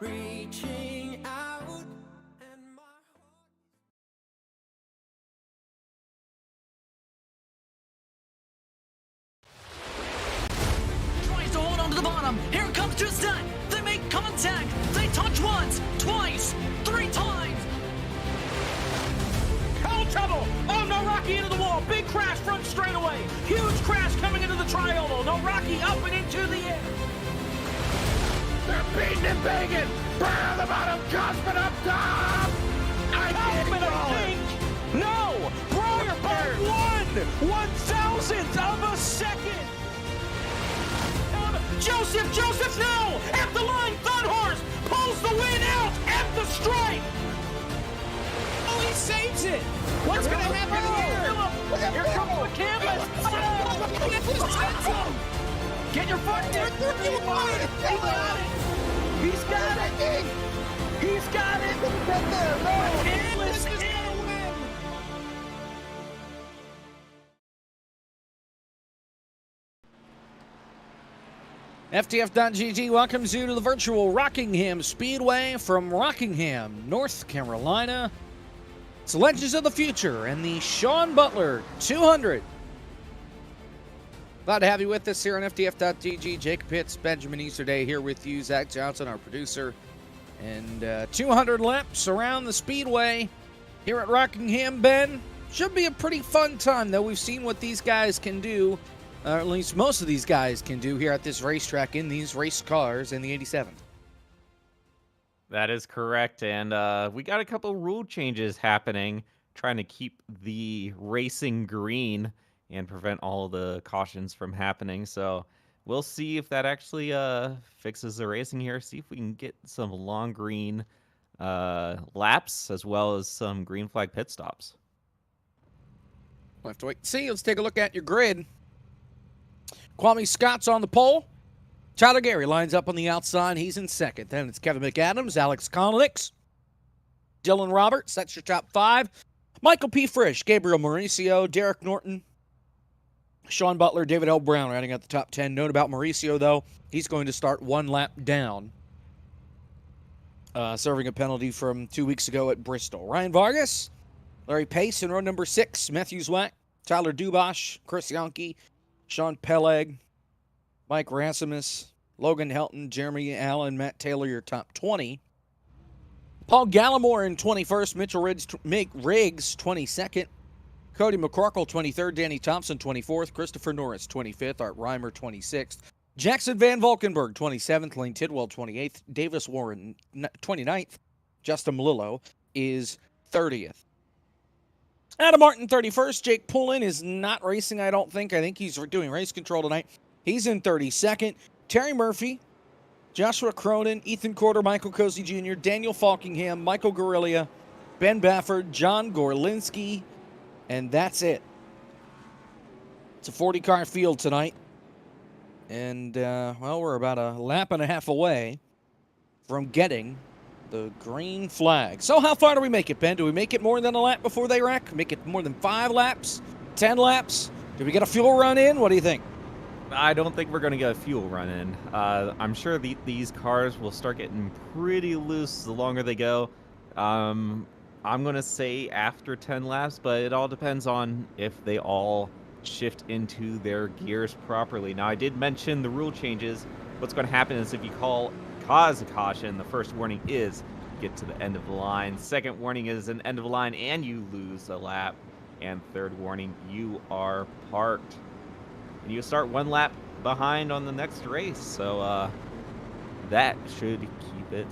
reaching out and my Tries to hold on to the bottom. Here comes Justin. They make contact. They touch once, twice, 3 times. Foul trouble! Oh, no, Rocky into the wall. Big crash front straightaway. Huge crash coming into the triangle. No, Rocky up and into the air. They're beating and banging. Burn on the bottom. Cosman up top. Cosman, I think. No. Breyer by 1/1000th of a second. Joseph, no! At the line, Thunhorse pulls the win out at the stripe. Oh, he saves it! What's going to happen here? Here comes the canvas. Get your foot there. He got it. He's got it. He's got it. This is going to win! FTF.GG welcomes you to the virtual Rockingham Speedway from Rockingham, North Carolina. It's Legends of the Future and the Sean Butler 200. Glad to have you with us here on FTF.GG. Jacob Pitts, Benjamin Easterday here with you. Zach Johnson, our producer. And 200 laps around the Speedway here at Rockingham, Ben. Should be a pretty fun time, though. We've seen what these guys can do. Or at least most of these guys can do here at this racetrack in these race cars in the 87. That is correct, and we got a couple rule changes happening, trying to keep the racing green and prevent all the cautions from happening. So we'll see if that actually fixes the racing here. See if we can get some long green laps as well as some green flag pit stops. We'll have to wait and see. Let's take a look at your grid. Kwame Scott's on the pole. Tyler Gary lines up on the outside. He's in second. Then it's Kevin McAdams, Alex Konelix, Dylan Roberts. That's your top 5. Michael P. Frisch, Gabriel Mauricio, Derek Norton, Sean Butler, David L. Brown rounding out the top 10. Note about Mauricio, though, he's going to start 1 lap down, serving a penalty from 2 weeks ago at Bristol. Ryan Vargas, Larry Pace in row number 6, Matthew Zwack, Tyler Dubosh, Chris Yonke, Sean Peleg, Mike Rasimus, Logan Helton, Jeremy Allen, Matt Taylor, your top 20. Paul Gallimore in 21st, Mitchell Riggs 22nd, Cody McCorkle 23rd, Danny Thompson 24th, Christopher Norris 25th, Art Reimer 26th, Jackson Van Valkenburg 27th, Lane Tidwell 28th, Davis Warren 29th, Justin Malillo is 30th. Adam Martin 31st, Jake Pullen is not racing, I don't think. I think he's doing race control tonight. He's in 32nd. Terry Murphy, Joshua Cronin, Ethan Corder, Michael Cozy Jr., Daniel Falkingham, Michael Guerrilla, Ben Bafford, John Gorlinski, and that's it. It's a 40-car field tonight. And, well, we're about a lap and a half away from getting the green flag. So how far do we make it, Ben? Do we make it more than a lap before they wreck? Make it more than 5 laps? 10 laps? Do we get a fuel run in? What do you think? I don't think we're going to get a fuel run in. I'm sure these cars will start getting pretty loose the longer they go. I'm going to say after 10 laps, but it all depends on if they all shift into their gears properly. Now, I did mention the rule changes. What's going to happen is if you cause a caution, the first warning is get to the end of the line. Second warning is an end of the line and you lose a lap. And third warning, you are parked. And you start 1 lap behind on the next race. So that should keep it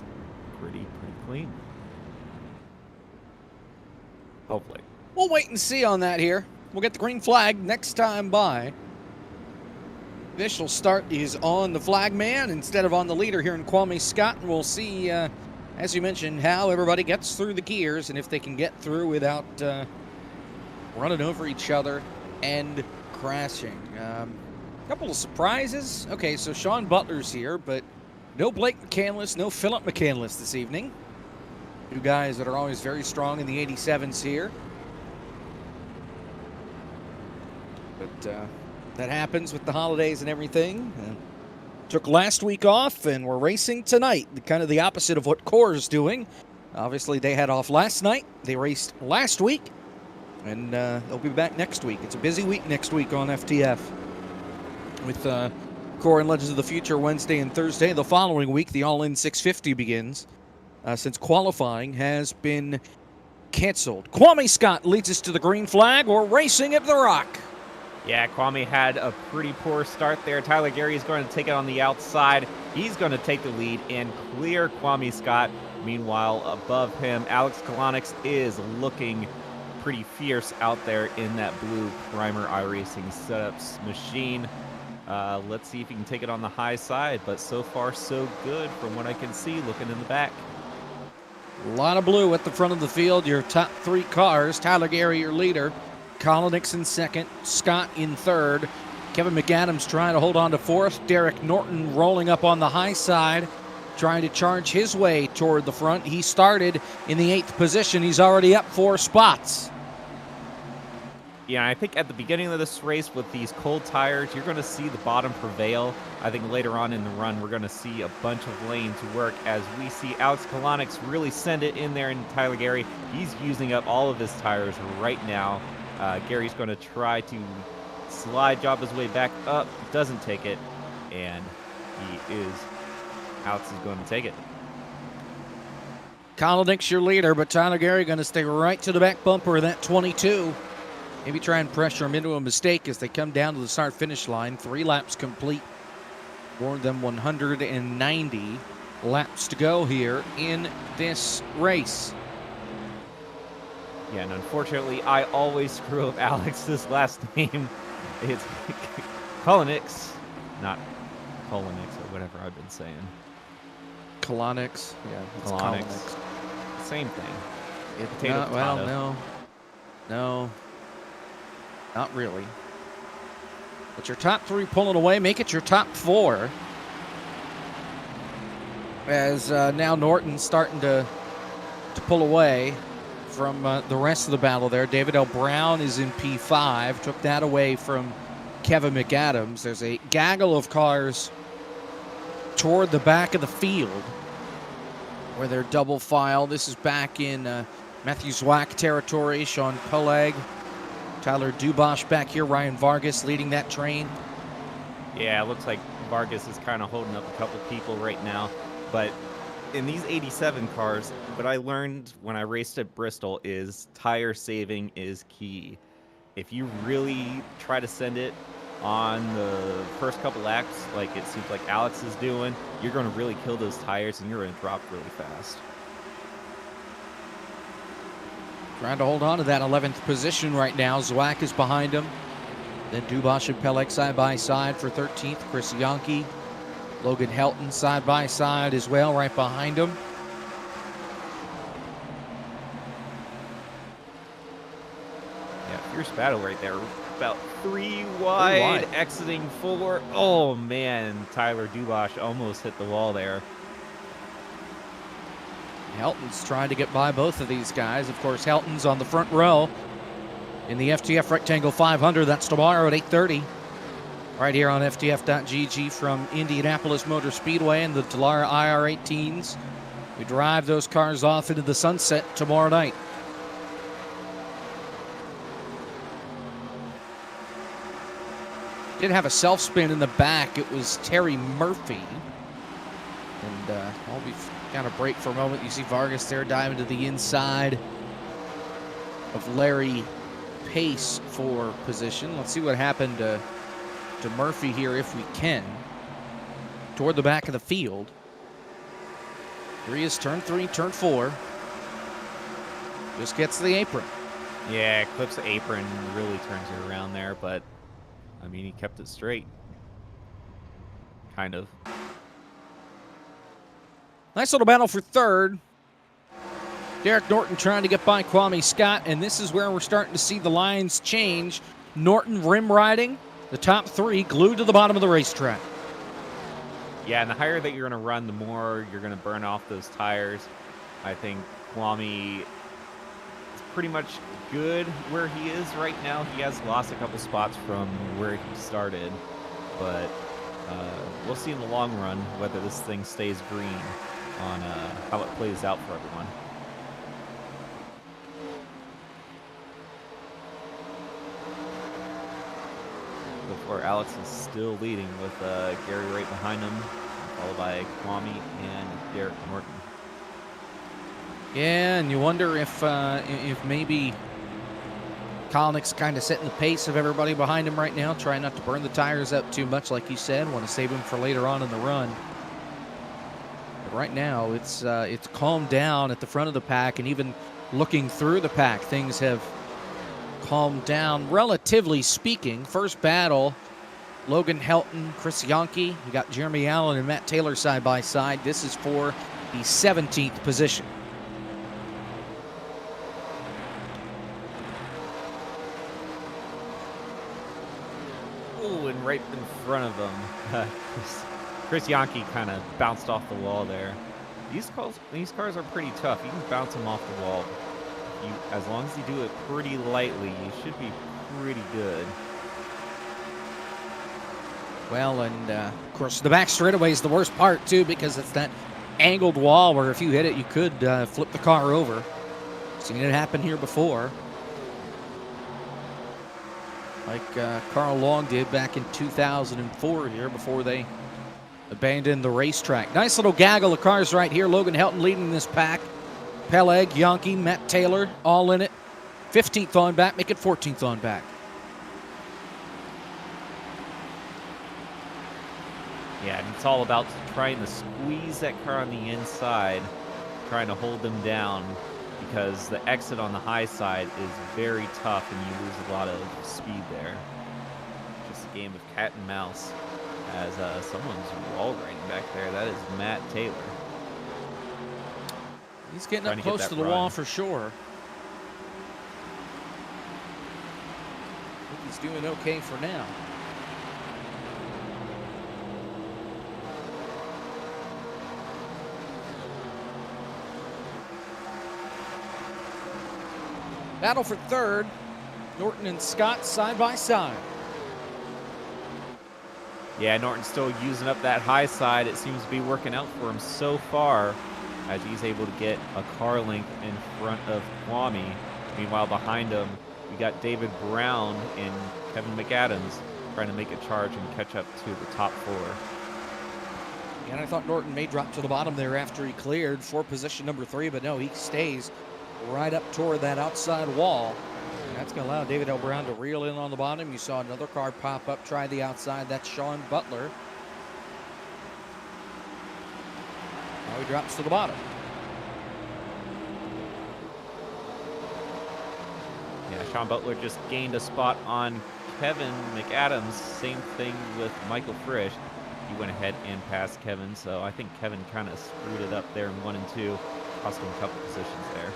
pretty clean. Hopefully. We'll wait and see on that here. We'll get the green flag next time by. Initial start is on the flag man instead of on the leader here in Kwame Scott. And we'll see, as you mentioned, how everybody gets through the gears and if they can get through without running over each other and crashing. A couple of surprises. Okay, so Sean Butler's here, but no Blake McCandless, no Philip McCandless this evening. 2 guys that are always very strong in the 87s here. But that happens with the holidays and everything. took last week off and we're racing tonight. Kind of the opposite of what Core's doing. Obviously, they had off last night. They raced last week, and they'll be back next week. It's a busy week next week on FTF with Core and Legends of the Future Wednesday and Thursday. The following week, the All-In 650 begins since qualifying has been canceled. Kwame Scott leads us to the green flag. We're racing at the Rock. Yeah, Kwame had a pretty poor start there. Tyler Gary is going to take it on the outside. He's going to take the lead and clear Kwame Scott. Meanwhile, above him, Alex Kalonix is looking pretty fierce out there in that blue primer iRacing setups machine. Let's see if he can take it on the high side, but so far so good from what I can see looking in the back. A lot of blue at the front of the field. Your top three cars. Tyler Gary, your leader. Kalonix in second. Scott in third. Kevin McAdams trying to hold on to fourth. Derek Norton rolling up on the high side, trying to charge his way toward the front. He started in the 8th position. He's already up 4 spots. Yeah, I think at the beginning of this race with these cold tires, you're going to see the bottom prevail. I think later on in the run, we're going to see a bunch of lanes work as we see Alex Kalonix really send it in there in Tyler Gary. He's using up all of his tires right now. Gary's going to try to slide job his way back up. Doesn't take it, and Alex is going to take it. Kalonix your leader, but Tyler Gary going to stay right to the back bumper of that 22. Maybe try and pressure him into a mistake as they come down to the start-finish line. 3 laps complete. More than 190 laps to go here in this race. Yeah, and unfortunately, I always screw up Alex's last name. It's Kalonix, not Kalonix or whatever I've been saying. Kalonix, yeah, it's Kalonix. Same thing. Potato. Well, no, not really. But your top 3 pulling away, make it your top 4. As now Norton's starting to pull away from the rest of the battle there. David L. Brown is in P5, took that away from Kevin McAdams. There's a gaggle of cars toward the back of the field where they're double file. This is back in Matthew Zwack territory. Sean Peleg, Tyler Dubosh back here. Ryan Vargas leading that train. Yeah, it looks like Vargas is kind of holding up a couple people right now. But in these 87 cars, what I learned when I raced at Bristol is tire saving is key. If you really try to send it on the first couple laps, like it seems like Alex is doing, you're going to really kill those tires and you're going to drop really fast. Trying to hold on to that 11th position right now. Zwack is behind him. Then Dubosh and Peleg side by side for 13th. Chris Yonke, Logan Helton side by side as well, right behind him. Yeah, fierce battle right there. About 3 wide, exiting 4. Oh man, Tyler Dubosh almost hit the wall there. Helton's trying to get by both of these guys. Of course, Helton's on the front row in the FTF Rectangle 500. That's tomorrow at 8:30. Right here on FTF.gg from Indianapolis Motor Speedway and the Dallara IR18s. We drive those cars off into the sunset tomorrow night. Did have a self-spin in the back. It was Terry Murphy. And I'll be kind of break for a moment. You see Vargas there diving to the inside of Larry Pace for position. Let's see what happened to Murphy here if we can. Toward the back of the field. Here he is, turn 3, turn 4. Just gets to the apron. Yeah, clips the apron, really turns it around there, but I mean, he kept it straight. Kind of. Nice little battle for third. Derek Norton trying to get by Kwame Scott, and this is where we're starting to see the lines change. Norton rim riding, the top 3 glued to the bottom of the racetrack. Yeah, and the higher that you're going to run, the more you're going to burn off those tires. I think Kwame is pretty much good where he is right now. He has lost a couple spots from where he started, but We'll see in the long run whether this thing stays green on how it plays out for everyone. Before Alex is still leading with Gary right behind him, followed by Kwame and Derek Norton. Yeah, and you wonder if maybe Kalnick's kind of setting the pace of everybody behind him right now, trying not to burn the tires up too much, like you said. Want to save him for later on in the run. But right now, it's calmed down at the front of the pack, and even looking through the pack, things have calmed down, relatively speaking. First battle, Logan Helton, Chris Yonke. You got Jeremy Allen and Matt Taylor side by side. This is for the 17th position. Oh, and right in front of him, Chris Yonke kind of bounced off the wall there. These cars are pretty tough. You can bounce them off the wall. As long as you do it pretty lightly, you should be pretty good. Well, and of course, the back straightaway is the worst part, too, because it's that angled wall where if you hit it, you could flip the car over. Seen it happen here before. Like Carl Long did back in 2004 here before they abandoned the racetrack. Nice little gaggle of cars right here. Logan Helton leading this pack. Peleg, Yonke, Matt Taylor, all in it. 15th on back, make it 14th on back. Yeah, and it's all about trying to squeeze that car on the inside, trying to hold them down, because the exit on the high side is very tough and you lose a lot of speed there. Just a game of cat and mouse as someone's wall riding back there. That is Matt Taylor. He's getting up close to the wall for sure. I think he's doing okay for now. Battle for third. Norton and Scott side by side. Yeah, Norton's still using up that high side. It seems to be working out for him so far, as he's able to get a car length in front of Kwame. Meanwhile, behind him, we got David Brown and Kevin McAdams trying to make a charge and catch up to the top four. And I thought Norton may drop to the bottom there after he cleared for position number 3, but no, he stays right up toward that outside wall. And that's going to allow David L. Brown to reel in on the bottom. You saw another car pop up, try the outside. That's Sean Butler. Now he drops to the bottom. Yeah, Sean Butler just gained a spot on Kevin McAdams. Same thing with Michael Frisch. He went ahead and passed Kevin, so I think Kevin kind of screwed it up there in 1 and 2, cost him a couple positions there.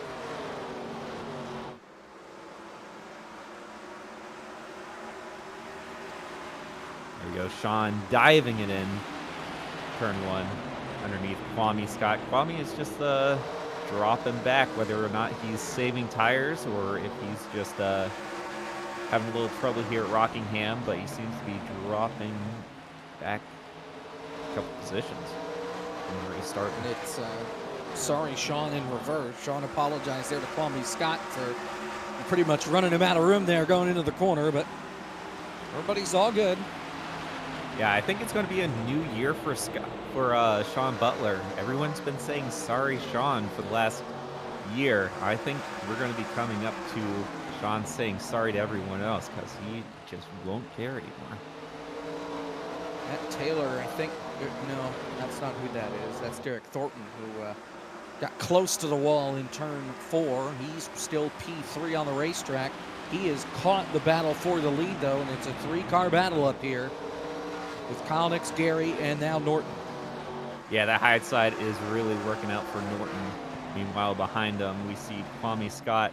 There we go, Sean diving it in turn 1 underneath Kwame Scott. Kwame is just dropping back, whether or not he's saving tires or if he's just having a little trouble here at Rockingham, but he seems to be dropping back a couple positions from the restart. And it's sorry, Sean in reverse. Sean apologized there to Kwame Scott for pretty much running him out of room there going into the corner, but everybody's all good. Yeah, I think it's going to be a new year for Sean Butler. Everyone's been saying sorry, Sean, for the last year. I think we're going to be coming up to Sean saying sorry to everyone else because he just won't care anymore. Matt Taylor, I think, no, that's not who that is. That's Derek Thornton, who got close to the wall in turn 4. He's still P3 on the racetrack. He has caught the battle for the lead, though, and it's a 3-car battle up here with Kalnick, Gary, and now Norton. Yeah, that high side is really working out for Norton. Meanwhile, behind him, we see Kwame Scott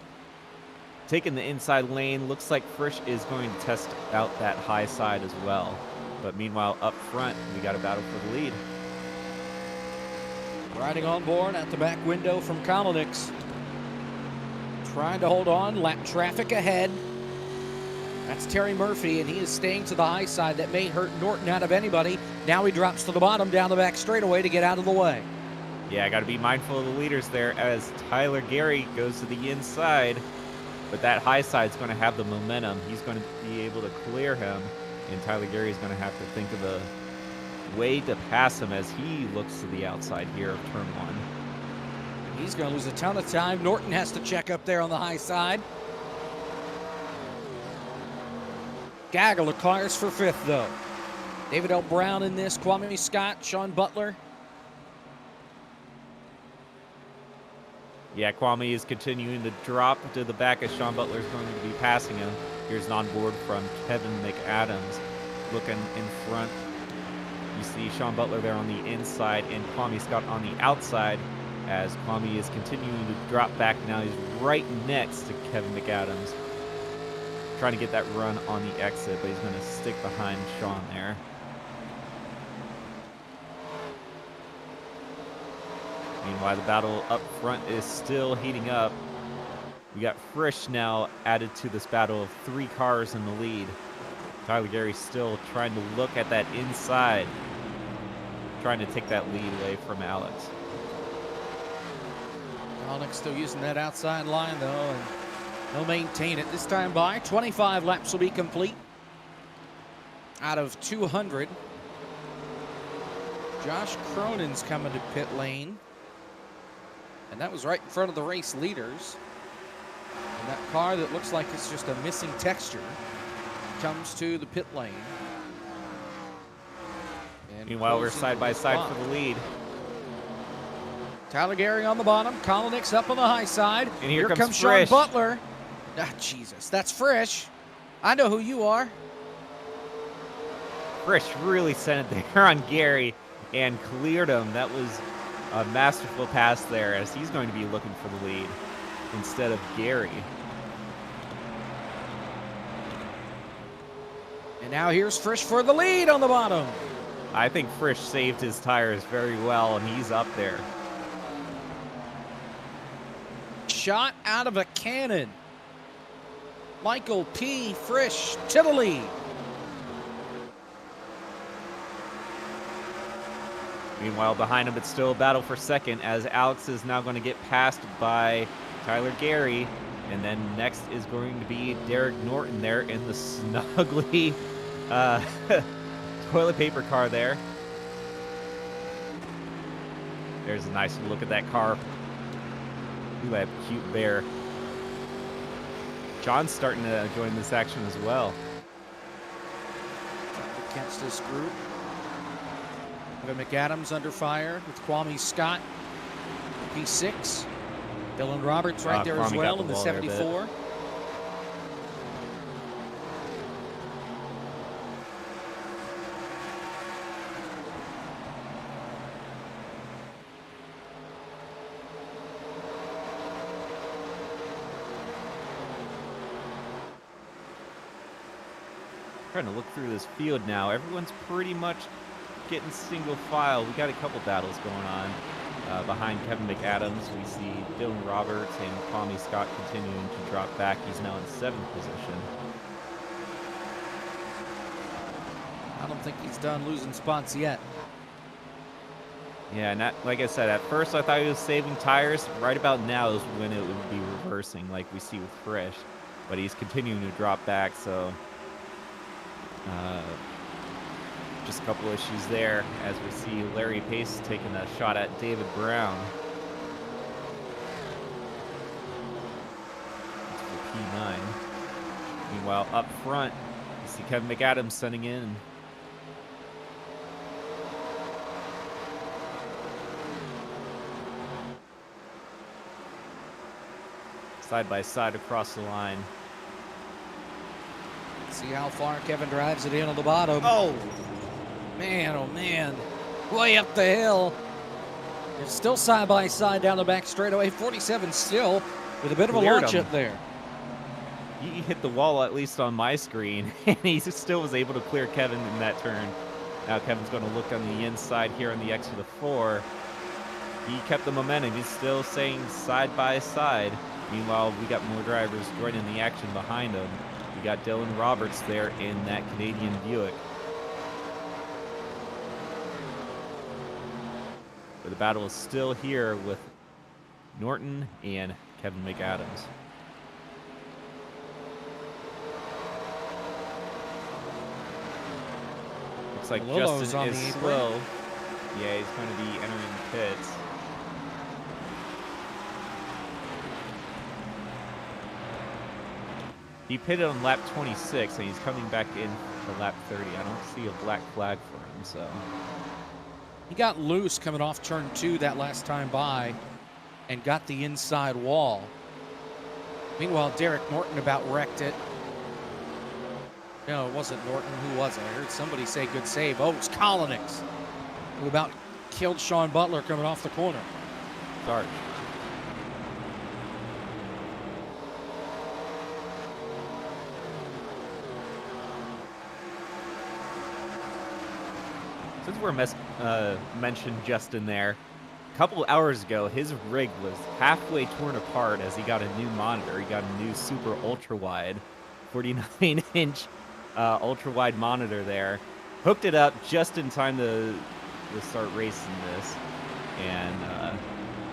taking the inside lane. Looks like Frisch is going to test out that high side as well. But meanwhile, up front, we got a battle for the lead. Riding on board at the back window from Kalnick. Trying to hold on, lap traffic ahead. That's Terry Murphy, and he is staying to the high side. That may hurt Norton out of anybody. Now he drops to the bottom down the back straightaway to get out of the way. Yeah, I got to be mindful of the leaders there as Tyler Gary goes to the inside. But that high side's going to have the momentum. He's going to be able to clear him. And Tyler Gary's going to have to think of a way to pass him as he looks to the outside here of turn one. He's going to lose a ton of time. Norton has to check up there on the high side. Gaggle of cars for fifth, though. David L. Brown in this, Kwame Scott, Sean Butler. Yeah, Kwame is continuing to drop to the back as Sean Butler is going to be passing him. Here's an onboard from Kevin McAdams looking in front. You see Sean Butler there on the inside and Kwame Scott on the outside as Kwame is continuing to drop back. Now he's right next to Kevin McAdams. Trying to get that run on the exit, but he's going to stick behind Sean there. Meanwhile, the battle up front is still heating up. We got Frisch now added to this battle of 3 cars in the lead. Tyler Gary still trying to look at that inside, trying to take that lead away from Alex. Alex still using that outside line, though, and he'll maintain it this time by. 25 laps will be complete out of 200. Josh Cronin's coming to pit lane. And that was right in front of the race leaders. And that car that looks like it's just a missing texture comes to the pit lane. And meanwhile, we're side by side for the lead. Tyler Gary on the bottom, Kolonix up on the high side. And here comes Sean Frisch. Butler. Ah, Jesus, that's Frisch. I know who you are. Frisch really sent it there on Gary and cleared him. That was a masterful pass there as he's going to be looking for the lead instead of Gary. And now here's Frisch for the lead on the bottom. I think Frisch saved his tires very well, and he's up there. Shot out of a cannon. Michael P. Frisch to the lead. Meanwhile, behind him, it's still a battle for second as Alex is now going to get passed by Tyler Gary. And then next is going to be Derek Norton there in the snuggly toilet paper car there. There's a nice look at that car. Look at that cute bear. John's starting to join this action as well. Against this group. Kevin McAdams under fire with Kwame Scott, P6. Dylan Roberts right there as Kwame well got in the ball there a bit. 74. Trying to look through this field now. Everyone's pretty much getting single file. We got a couple battles going on. Behind Kevin McAdams, we see Dylan Roberts and Kwame Scott continuing to drop back. He's now in 7th position. I don't think he's done losing spots yet. Yeah, and that, like I said, at first I thought he was saving tires. Right about now is when it would be reversing, like we see with Frisch. But he's continuing to drop back, so just a couple issues there as we see Larry Pace taking a shot at David Brown. That's for P9. Meanwhile, up front, you see Kevin McAdams sending in. Side by side across the line. See how far Kevin drives it in on the bottom. Oh! Man, way up the hill. It's still side by side down the back straightaway. 47 still with a bit of a Cleared launch him. up there. He hit the wall, at least on my screen, and he still was able to clear Kevin in that turn. Now Kevin's going to look on the inside here on the exit of 4. He kept the momentum. He's still staying side by side. Meanwhile, we got more drivers joining the action behind him. We got Dylan Roberts there in that Canadian Buick. But the battle is still here with Norton and Kevin McAdams. Looks like Malillo's Justin on is the apron. slow. Yeah, he's going to be entering the pits. He pitted on lap 26, and he's coming back in for lap 30. I don't see a black flag for him, so... He got loose coming off turn 2 that last time by and got the inside wall. Meanwhile, Derek Norton about wrecked it. No, it wasn't Norton. Who was it? I heard somebody say good save. Oh, it's Kolonix, who about killed Sean Butler coming off the corner. Sorry. Since we're mentioned Justin there, a couple hours ago, his rig was halfway torn apart as he got a new monitor. He got a new super ultra-wide, 49-inch ultra-wide monitor there. Hooked it up just in time to start racing this. And I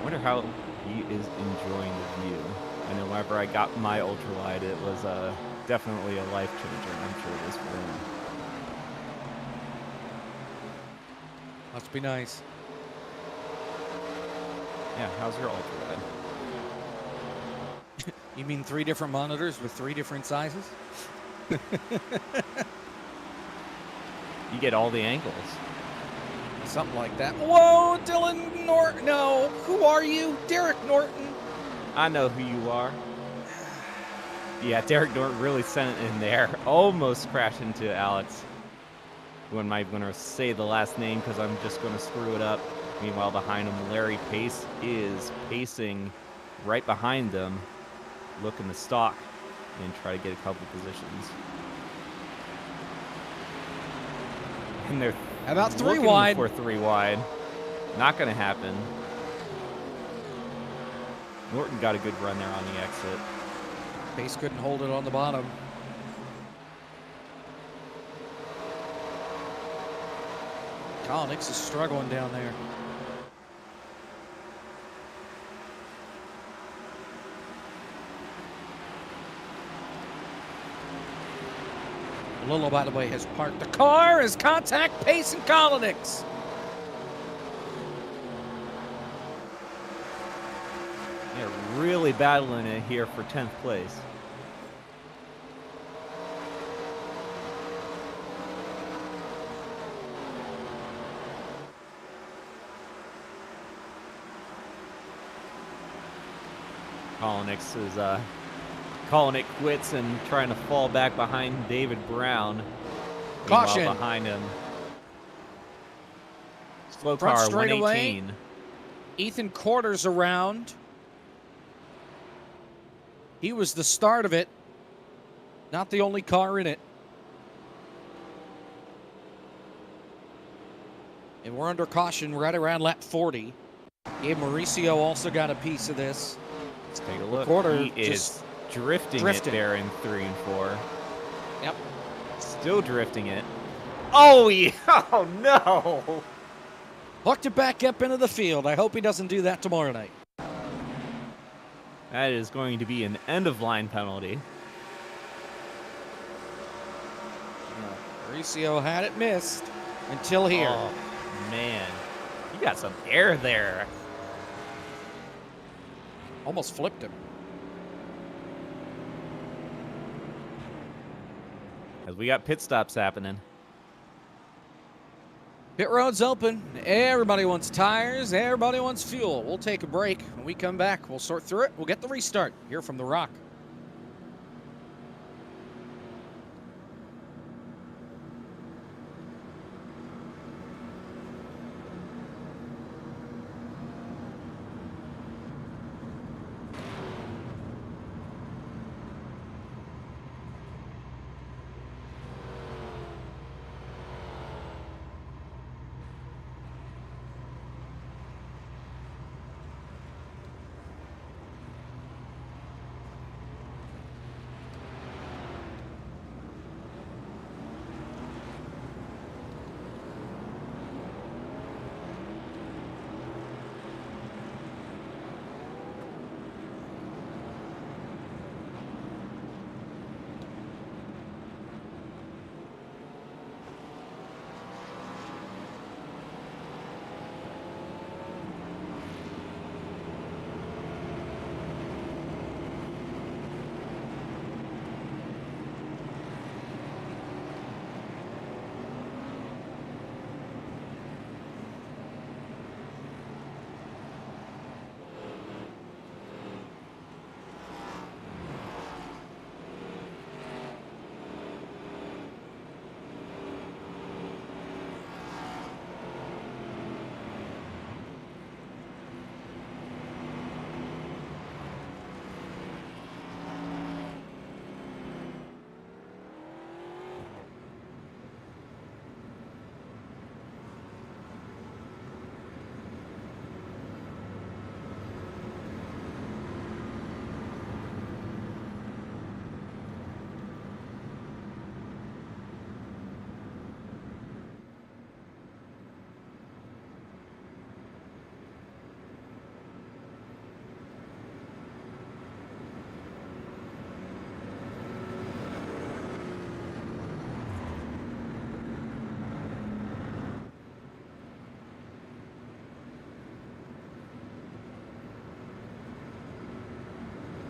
wonder how he is enjoying the view. I know whenever I got my ultra-wide, it was definitely a life changer. I'm sure it is for him. Must be nice. Yeah, how's your ultra-wide? You mean 3 different monitors with 3 different sizes? You get all the angles. Something like that. Whoa, Dylan Norton. No, who are you? Derek Norton. I know who you are. Yeah, Derek Norton really sent it in there. Almost crashed into Alex. Who am I going to say the last name because I'm just going to screw it up. Meanwhile, behind him, Larry Pace is pacing right behind them, looking to stalk and try to get a couple positions. And they're About 3 looking wide. for 3 wide. Not going to happen. Norton got a good run there on the exit. Pace couldn't hold it on the bottom. Kolonix is struggling down there. Lillo, by the way, has parked the car as contact Pace and Kolonix. They're really battling it here for 10th place. Kolonix is calling it quits and trying to fall back behind David Brown. Caution. Meanwhile, behind him, slow Front car straightaway. 118. Ethan Quarters around. He was the start of it. Not the only car in it. And we're under caution right around lap 40. Gabe Mauricio also got a piece of this. Let's take a look. Quarter He is just drifting it there in 3 and 4. Yep. Still drifting it. Oh, yeah. Oh, no. Hooked it back up into the field. I hope he doesn't do that tomorrow night. That is going to be an end-of-line penalty. Mauricio had it missed until here. Oh, man. You got some air there. Almost flipped him. As we got pit stops happening. Pit road's open. Everybody wants tires. Everybody wants fuel. We'll take a break. When we come back, we'll sort through it. We'll get the restart here from The Rock.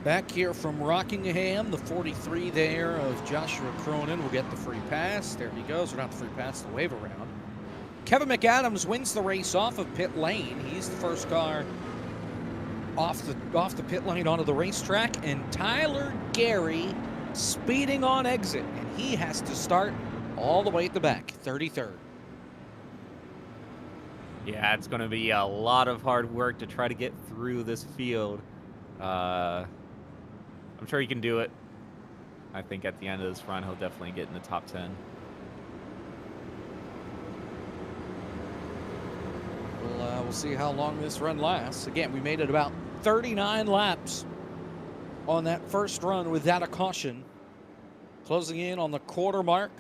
Back here from Rockingham, the 43 there of Joshua Cronin will get the free pass. There he goes, or not the free pass, the wave around. Kevin McAdams wins the race off of pit lane. He's the first car off the pit lane onto the racetrack, and Tyler Gary speeding on exit, and he has to start all the way at the back, 33rd. Yeah, it's going to be a lot of hard work to try to get through this field. I'm sure he can do it. I think at the end of this run, he'll definitely get in the top 10. We'll see how long this run lasts. Again, we made it about 39 laps on that first run without a caution. Closing in on the quarter mark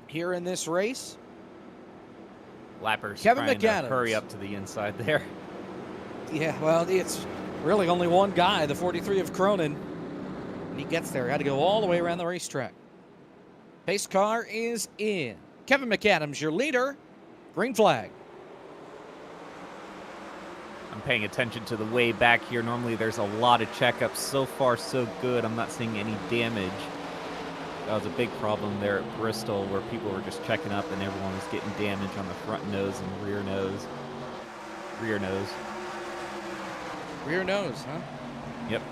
here in this race. Lappers Kevin trying McAdams. to hurry up to the inside there. Yeah, well, it's really only one guy, the 43 of Cronin. And he gets there. Had to go all the way around the racetrack. Pace car is in. Kevin McAdams, your leader. Green flag. I'm paying attention to the way back here. Normally there's a lot of checkups. So far, so good. I'm not seeing any damage. That was a big problem there at Bristol where people were just checking up and everyone was getting damage on the front nose and rear nose. Rear nose. Rear nose, huh? Yep.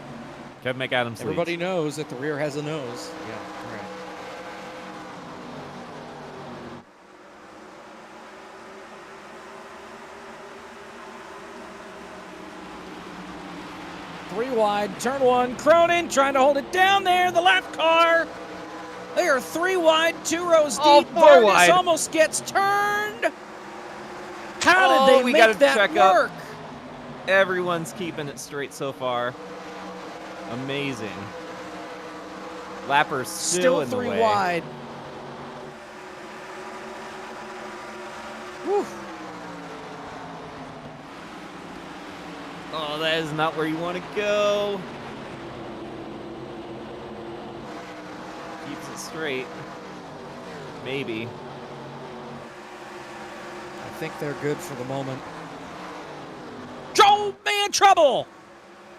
Kevin McAdams Everybody leads. knows that the rear has a nose. Yeah, right. Three wide, turn one. Cronin trying to hold it down there. The lap car. They are three wide, 2 rows Oh, deep. four Vargas wide. almost gets turned. How Oh, did they we make gotta that check up. work? Everyone's keeping it straight so far. Amazing. Lappers still in the three way. wide. Whew. Oh, that is not where you want to go. Keeps it straight. Maybe. I think they're good for the moment. Joe, man, trouble!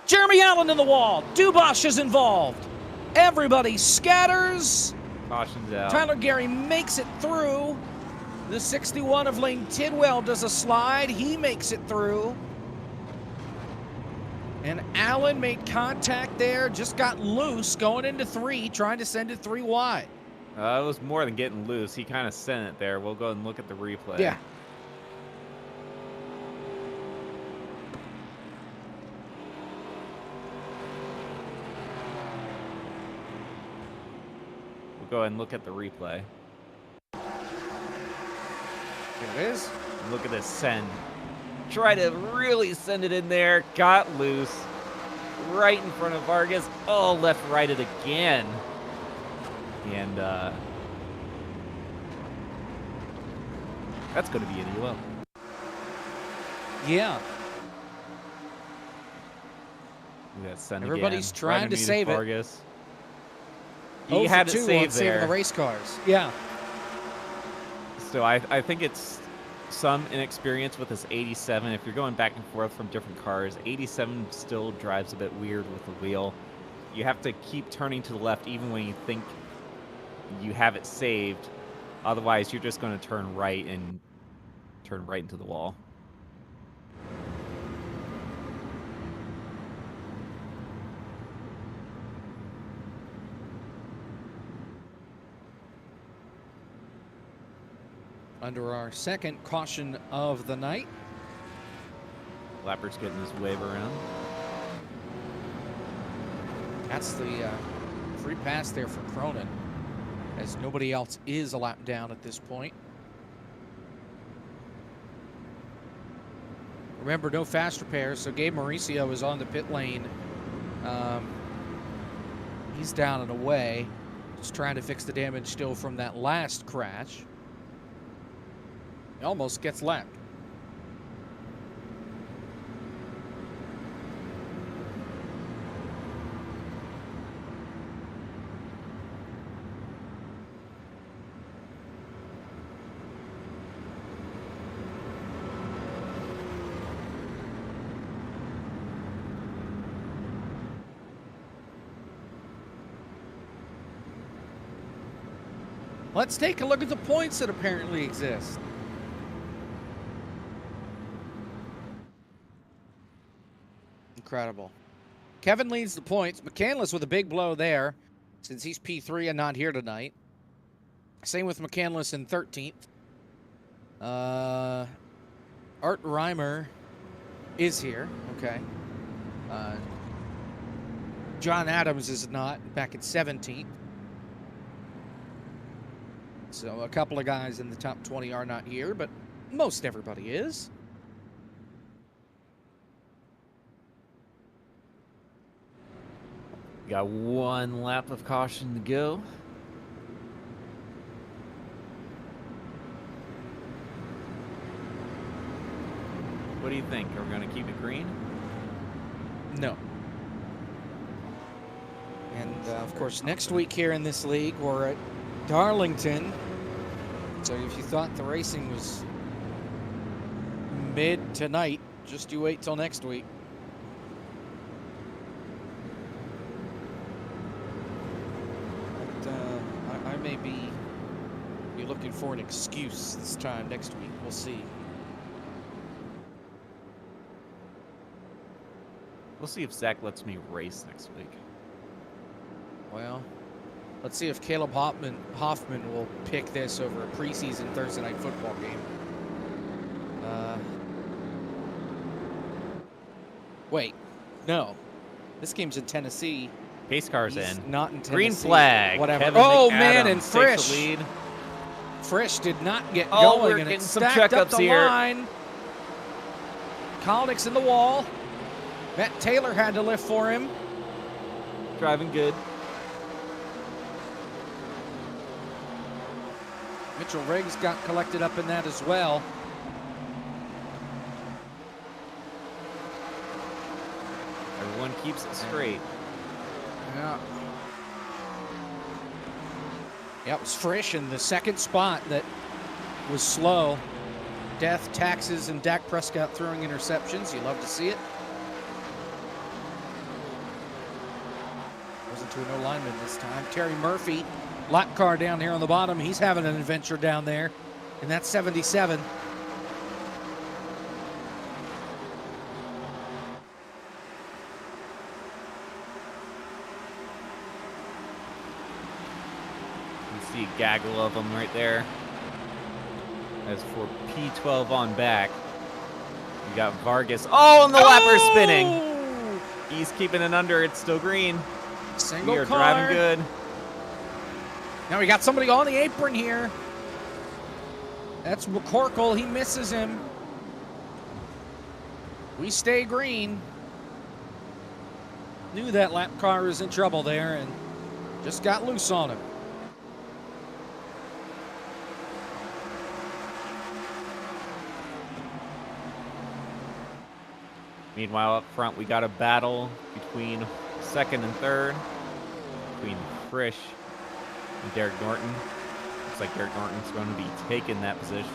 Jeremy Allen in the wall. Dubois is involved. Everybody scatters. Caution's out. Tyler Gary makes it through. The 61 of Lane Tidwell does a slide. He makes it through. And Allen made contact there. Just got loose going into 3, trying to send it 3 wide. It was more than getting loose. He kind of sent it there. We'll go and look at the replay. Yeah. We'll go and look at the replay. Here it is. And look at this send. Try to really send it in there. Got loose. Right in front of Vargas. Oh, left-righted again. And that's going to be an ELO. Yeah. Look at that send Everybody's again. trying Right to underneath save it. Vargas. He 0 had for it 2 saved on saving there. the race cars. Yeah. So I think it's some inexperience with this 87. If you're going back and forth from different cars, 87 still drives a bit weird with the wheel. You have to keep turning to the left even when you think you have it saved. Otherwise, you're just going to turn right into the wall. Under our second caution of the night. Lapper's getting his wave around. That's the free pass there for Cronin, as nobody else is a lap down at this point. Remember, no fast repairs, so Gabe Mauricio is on the pit lane. He's down and away, just trying to fix the damage still from that last crash. He almost gets lapped. Let's take a look at the points that apparently exist. Incredible. Kevin leads the points. McCandless with a big blow there, since he's P3 and not here tonight. Same with McCandless in 13th. Art Reimer is here. Okay. John Adams is not, back in 17th. So a couple of guys in the top 20 are not here, but most everybody is. Got one lap of caution to go. What do you think? Are we going to keep it green? No. And, of course, next week here in this league, we're at Darlington. So if you thought the racing was mid tonight, just you wait till next week. But, I may be looking for an excuse this time next week. We'll see. We'll see if Zach lets me race next week. Well, let's see if Caleb Hoffman will pick this over a preseason Thursday night football game. Wait, no. This game's in Tennessee. Pace car's He's in. not in Tennessee. Green flag. Whatever. Kevin Oh, McAdams man, and takes Frisch. the lead. Frisch did not get Oh, going, we're and it getting some stacked up checkups the here. line. Kalnick's in the wall. Matt Taylor had to lift for him. Driving good. Mitchell Riggs got collected up in that as well. Everyone keeps it straight. Yeah. Yeah, it was Frisch in the second spot that was slow. Death, taxes, and Dak Prescott throwing interceptions. You love to see it. Wasn't to a no lineman this time. Terry Murphy, lap car down here on the bottom. He's having an adventure down there. And that's 77. You see a gaggle of them right there. As for P12 on back, you got Vargas. Oh, and the lapper's spinning. He's keeping it under. It's still green. Single We are car. driving good. Now we got somebody on the apron here. That's McCorkle. He misses him. We stay green. Knew that lap car was in trouble there and just got loose on him. Meanwhile, up front, we got a battle between second and third, between Frisch and Derek Norton. Looks like Derek Norton's going to be taking that position.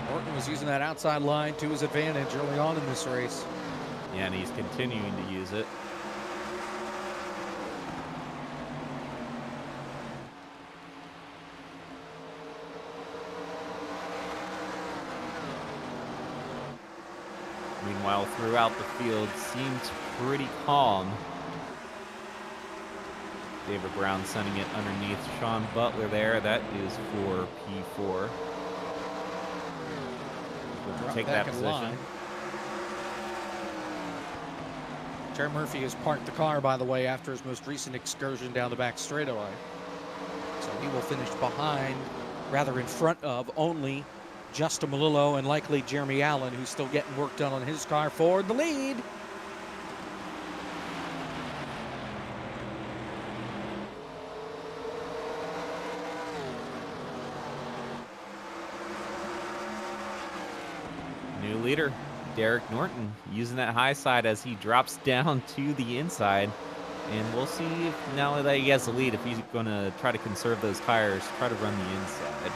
Norton was using that outside line to his advantage early on in this race. Yeah, and he's continuing to use it. Meanwhile, throughout the field, seems pretty calm. David Brown sending it underneath Sean Butler there. That is for P4. We'll take that position. Terry Murphy has parked the car, by the way, after his most recent excursion down the back straightaway. So he will finish behind, rather in front of, only Justin Malillo and likely Jeremy Allen, who's still getting work done on his car for the lead. New leader, Derek Norton, using that high side as he drops down to the inside. And we'll see if now that he has the lead, if he's going to try to conserve those tires, try to run the inside.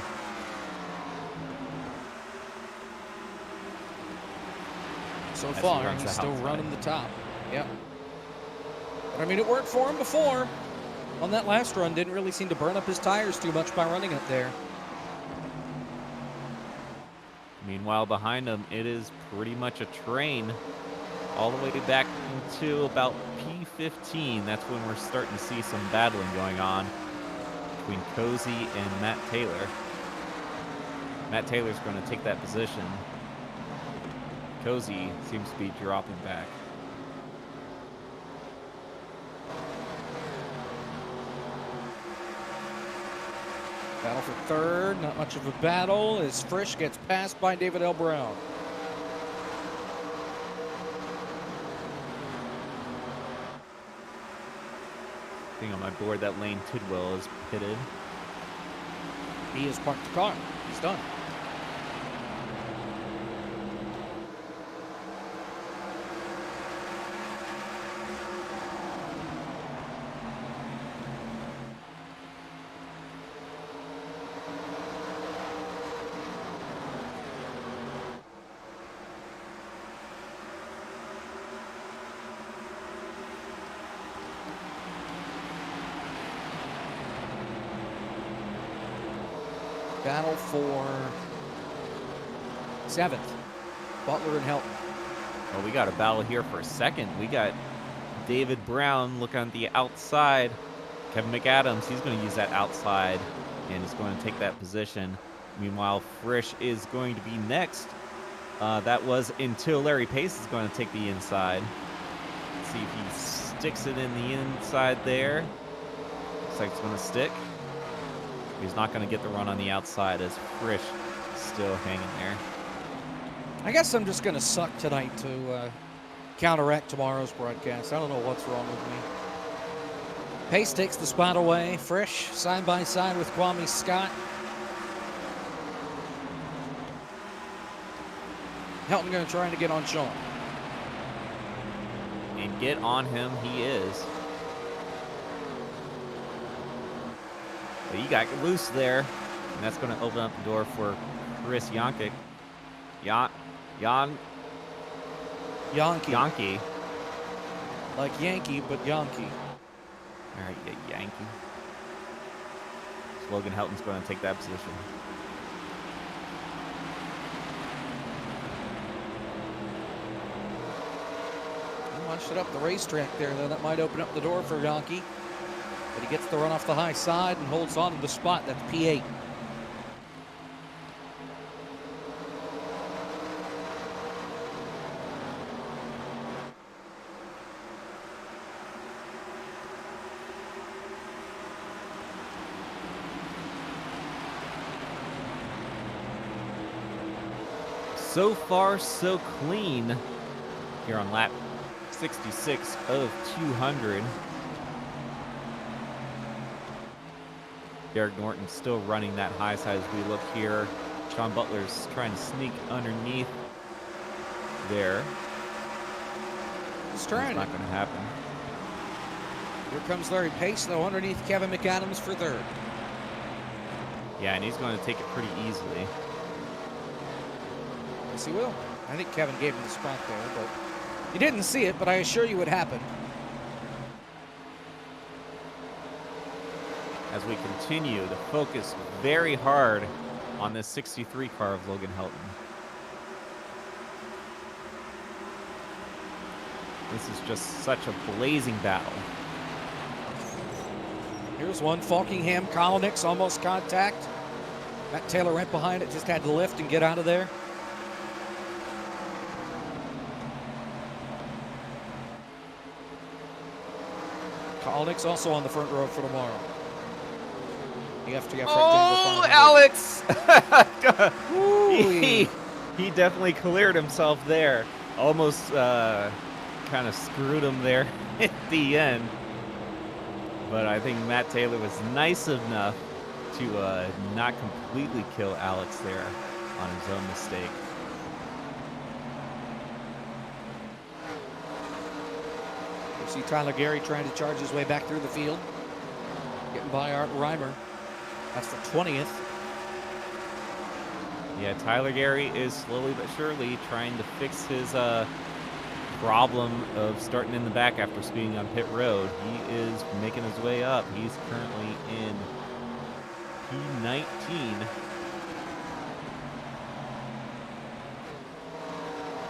So As he far, runs he's the still outside. running the top. Yep. I mean, it worked for him before. On that last run, didn't really seem to burn up his tires too much by running it there. Meanwhile, behind him, it is pretty much a train all the way back to about P15. That's when we're starting to see some battling going on between Cozy and Matt Taylor. Matt Taylor's going to take that position. Cozy seems to be dropping back. Battle for third, not much of a battle as Frisch gets passed by David L. Brown. Thing on my board that Lane Tidwell is pitted. He has parked the car. He's done. Battle for 7th. Butler and Helton. Well, we got a battle here for a second. We got David Brown looking on the outside. Kevin McAdams, he's going to use that outside, and he's going to take that position. Meanwhile, Frisch is going to be next. That was until Larry Pace is going to take the inside. Let's see if he sticks it in the inside there. Looks like it's going to stick. He's not going to get the run on the outside as Frisch still hanging there. I guess I'm just going to suck tonight to counteract tomorrow's broadcast. I don't know what's wrong with me. Pace takes the spot away. Frisch side by side with Kwame Scott. Helton going to try to get on Sean. And get on him he is. But he got loose there, and that's going to open up the door for Chris Yankic. Yankee. Like Yankee, but Yankee. All right, yeah, Yankee. So Logan Helton's going to take that position. He launched it up the racetrack there, though. That might open up the door for Yankee. But he gets the run off the high side and holds on to the spot. That's P8. So far, so clean here on lap 66 of 200. Derek Norton still running that high side as we look here. Sean Butler's trying to sneak underneath there. He's trying. It's not going to happen. Here comes Larry Pace, though, underneath Kevin McAdams for third. Yeah, and he's going to take it pretty easily. Yes, he will. I think Kevin gave him the spot there, but he didn't see it, but I assure you it happened. As we continue to focus very hard on this 63 car of Logan Helton. This is just such a blazing battle. Here's one. Falkingham, Kolonix, almost contact. Matt Taylor right behind it, just had to lift and get out of there. Kolonix also on the front row for tomorrow. Oh, Alex! he definitely cleared himself there. Almost kind of screwed him there at the end. But I think Matt Taylor was nice enough to not completely kill Alex there on his own mistake. You see Tyler Gary trying to charge his way back through the field. Getting by Art Reimer. That's for 20th. Yeah, Tyler Gary is slowly but surely trying to fix his problem of starting in the back after speeding on pit road. He is making his way up. He's currently in P19.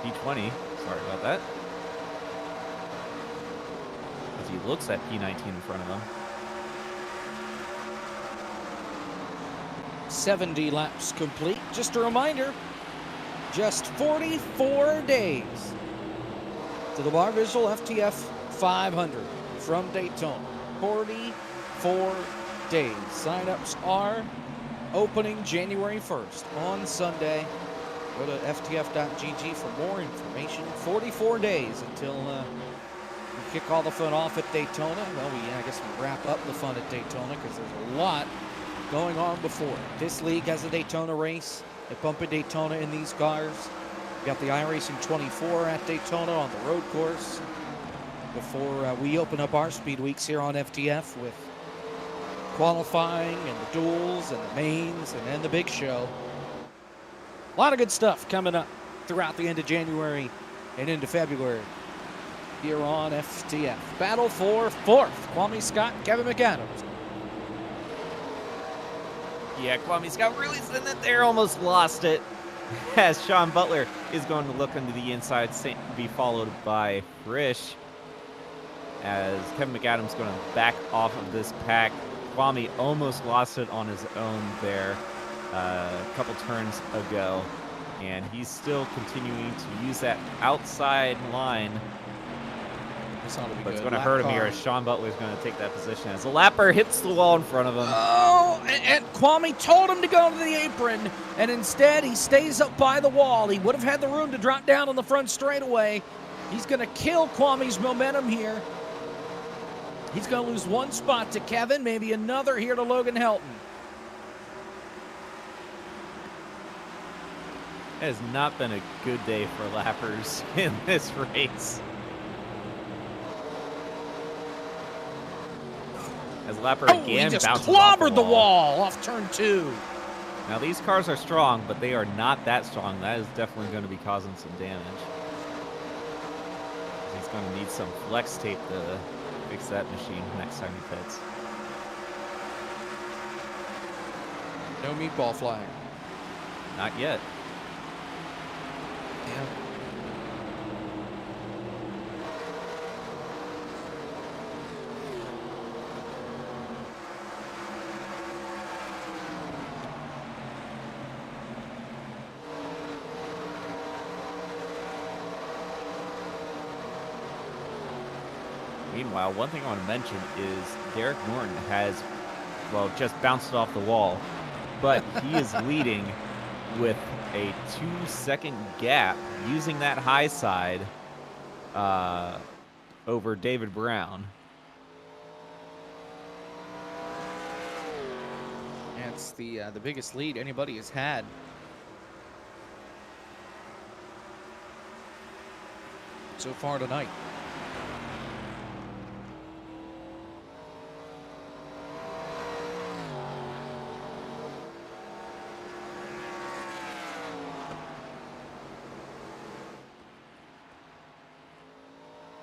P20. Sorry about that. As he looks at P19 in front of him. 70 laps complete. Just a reminder, just 44 days to the Bar Visual FTF 500 from Daytona. 44 days. Sign-ups are opening January 1st on Sunday. Go to ftf.gg for more information. 44 days until we kick all the fun off at Daytona. Well, I guess we wrap up the fun at Daytona because there's a lot going on before. This league has a Daytona race. They pump a Daytona in these cars. We got the iRacing 24 at Daytona on the road course before we open up our speed weeks here on FTF with qualifying and the duels and the mains and then the big show. A lot of good stuff coming up throughout the end of January and into February here on FTF. Battle for fourth. Kwame Scott, Kevin McAdams. Yeah, Kwame Scott really sitting it there, almost lost it. As Sean Butler is going to look into the inside, be followed by Frisch. As Kevin McAdams going to back off of this pack. Kwame almost lost it on his own there a couple turns ago. And he's still continuing to use that outside line. But it's going to hurt him here as Sean Butler is going to take that position as the lapper hits the wall in front of him. Oh, and Kwame told him to go to the apron, and instead he stays up by the wall. He would have had the room to drop down on the front straightaway. He's going to kill Kwame's momentum here. He's going to lose one spot to Kevin, maybe another here to Logan Helton. It has not been a good day for lappers in this race. As Lapper again he just bounces clobbered off the wall off turn 2. Now these cars are strong, but they are not that strong. That is definitely going to be causing some damage. He's going to need some flex tape to fix that machine next time he pits. No meatball flying. Not yet. Yeah. Meanwhile, one thing I want to mention is Derek Norton has, well, just bounced off the wall, but he is leading with a 2-second gap using that high side over David Brown. Yeah, it's the biggest lead anybody has had. So far tonight.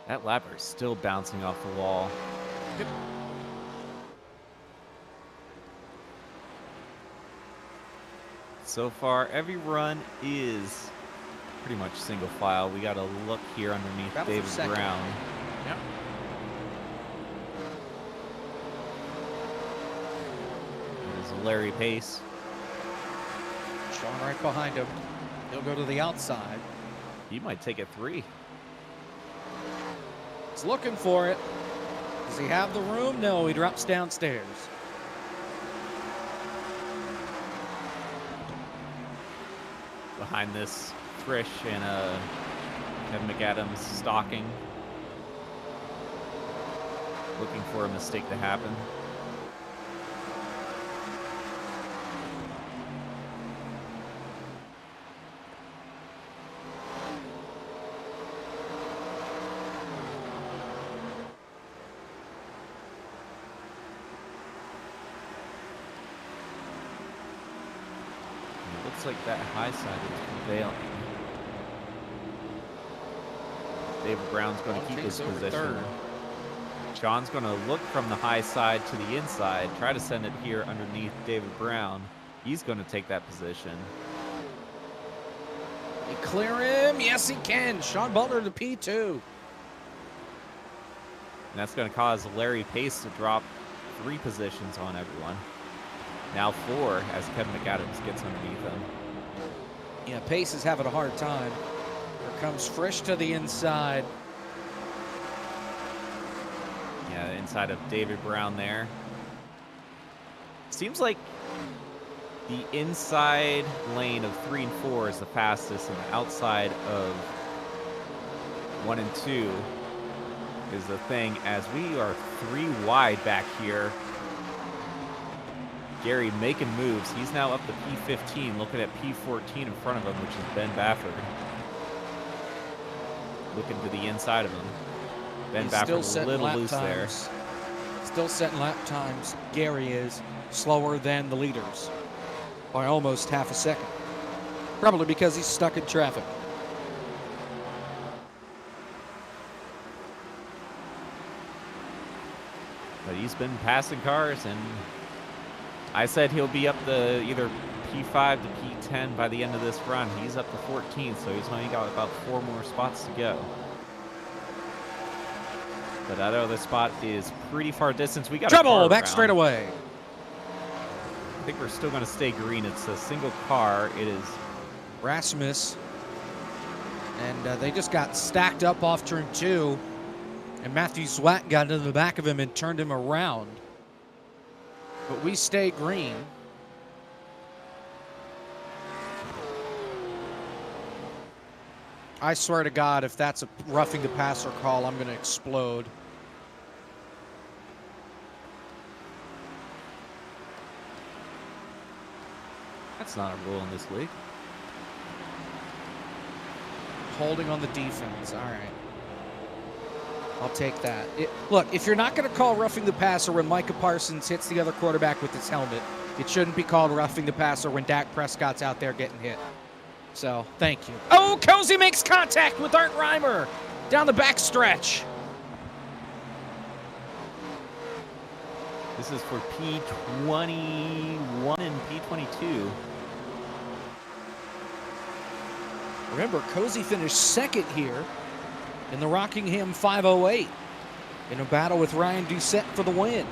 That lapper is still bouncing off the wall. Yep. So far, every run is pretty much single file. We got to look here underneath David Brown. Yep. There's Larry Pace. Sean right behind him. He'll go to the outside. He might take a 3. He's looking for it. Does he have the room? No, he drops downstairs. Behind this, Frisch and Kevin McAdams stalking. Looking for a mistake to happen. Looks like that high side is prevailing. David Brown's going to keep his takes over position. third. Sean's going to look from the high side to the inside, try to send it here underneath David Brown. He's going to take that position. They clear him. Yes, he can. Sean Butler to P2. And that's going to cause Larry Pace to drop 3 positions on everyone. Now 4 as Kevin McAdams gets underneath him. Yeah, Pace is having a hard time. Here comes Frisch to the inside. Yeah, inside of David Brown there. Seems like the inside lane of 3 and 4 is the fastest, and the outside of 1 and 2 is the thing, as we are 3 wide back here. Gary making moves. He's now up to P15, looking at P14 in front of him, which is Ben Bafford. Looking to the inside of him. Ben Bafford a little loose there. Still setting lap times. Gary is slower than the leaders by almost half a second. Probably because he's stuck in traffic. But he's been passing cars, and I said he'll be up to either P5 to P10 by the end of this run. He's up to 14, so he's only got about 4 more spots to go. But that other spot is pretty far distance. We got trouble back straight away. I think we're still going to stay green. It's a single car. It is Rasmus. And they just got stacked up off turn 2. And Matthew Zwack got into the back of him and turned him around. But we stay green. I swear to God, if that's a roughing the passer call, I'm going to explode. That's not a rule in this league. Holding on the defense. All right. I'll take that. Look, if you're not going to call roughing the passer when Micah Parsons hits the other quarterback with his helmet, it shouldn't be called roughing the passer when Dak Prescott's out there getting hit. So, thank you. Oh, Cozy makes contact with Art Reimer down the back stretch. This is for P21 and P22. Remember, Cozy finished second here in the Rockingham 508 in a battle with Ryan Doucette for the win.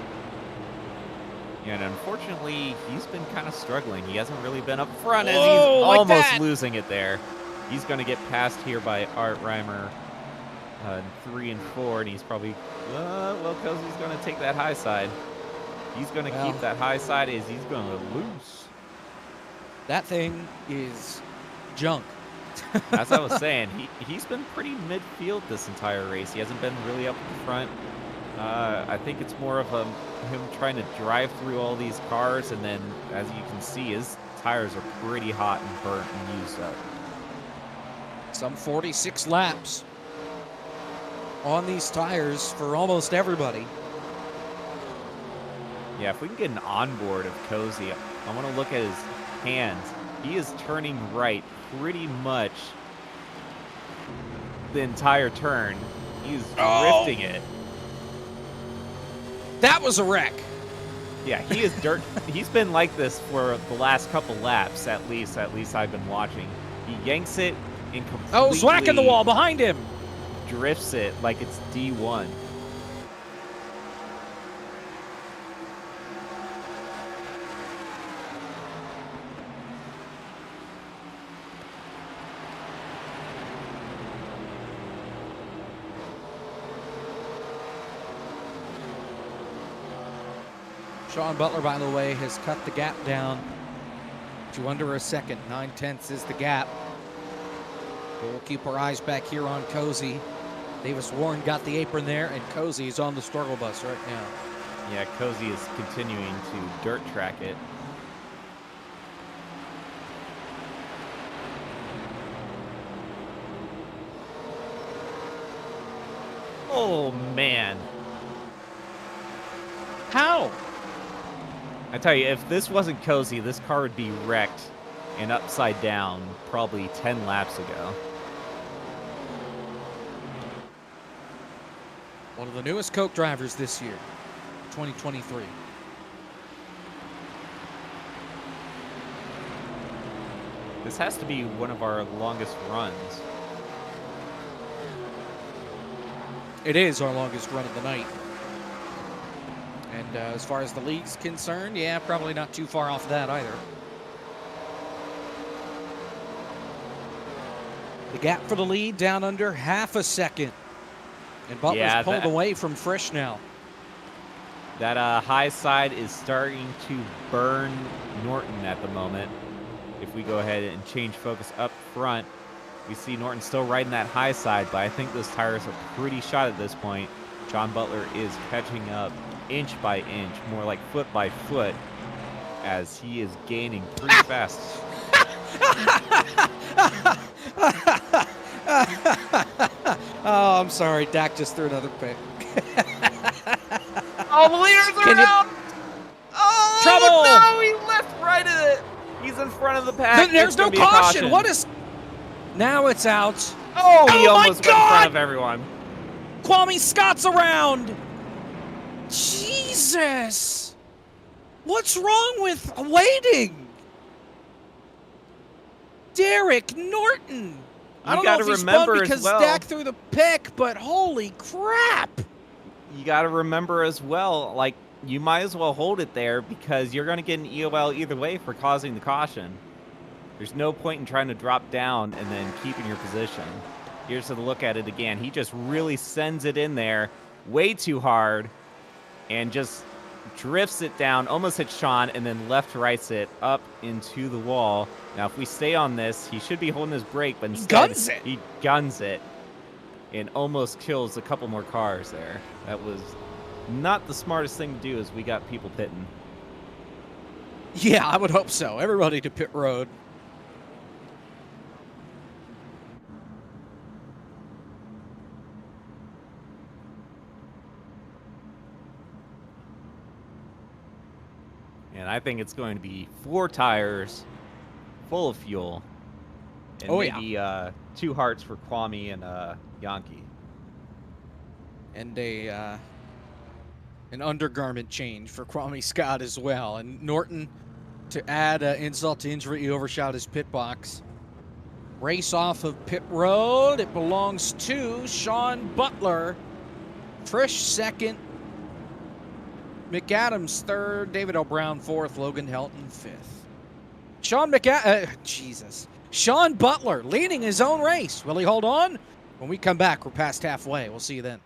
Yeah, and unfortunately, he's been kind of struggling. He hasn't really been up front as Whoa, he's like almost that. losing it there. He's going to get passed here by Art Reimer in 3 and 4, and he's probably, well, Cozy's going to take that high side. He's going to keep that high side as he's going to lose. That thing is junk. As I was saying, he's been pretty midfield this entire race. He hasn't been really up in front. I think it's more of him trying to drive through all these cars, and then, as you can see, his tires are pretty hot and burnt and used up. Some 46 laps on these tires for almost everybody. Yeah, if we can get an onboard of Cozy, I want to look at his hands. He is turning right pretty much the entire turn. He's drifting it. That was a wreck. Yeah, he is dirt. He's been like this for the last couple laps, at least I've been watching. He yanks it and completely Zwack in the wall behind him. drifts it like it's D1. Sean Butler, by the way, has cut the gap down to under a second. 9/10 is the gap. We'll keep our eyes back here on Cozy. Davis Warren got the apron there, and Cozy is on the struggle bus right now. Yeah, Cozy is continuing to dirt track it. Oh, man. How? I tell you, if this wasn't Cozy, this car would be wrecked and upside down probably 10 laps ago. One of the newest Coke drivers this year, 2023. This has to be one of our longest runs. It is our longest run of the night. And as far as the league's concerned, yeah, probably not too far off that either. The gap for the lead down under half a second. And Butler's pulled away from Frisch now. That high side is starting to burn Norton at the moment. If we go ahead and change focus up front, we see Norton still riding that high side, but I think those tires are pretty shot at this point. John Butler is catching up inch by inch, more like foot by foot, as he is gaining pretty fast. Oh, I'm sorry. Dak just threw another pick. Oh, the leaders are out! Oh, Trouble! no, he left right at it. He's in front of the pack. There's no caution. What is... Now it's out. Oh, he Oh, my almost got in front God! of everyone. Kwame Scott's around. Jesus. What's wrong with waiting? Derek Norton. I don't know if he spun because Dak threw the pick, but holy crap. You got to remember as well, like, you might as well hold it there because you're going to get an EOL either way for causing the caution. There's no point in trying to drop down and then keeping your position. Here's a look at it again. He just really sends it in there way too hard and just drifts it down, almost hits Sean, and then left-rights it up into the wall. Now, if we stay on this, he should be holding his brake, but instead he guns it and almost kills a couple more cars there. That was not the smartest thing to do as we got people pitting. Yeah, I would hope so. Everybody to pit road. And I think it's going to be 4 tires, full of fuel, and maybe 2 hearts for Kwame and Yankee. And an undergarment change for Kwame Scott as well. And Norton, to add insult to injury, he overshot his pit box. Race off of pit road. It belongs to Sean Butler. Frisch second. McAdams third. David L. Brown fourth. Logan Helton fifth. Sean Butler leading his own race. Will he hold on? When we come back, we're past halfway. We'll see you then.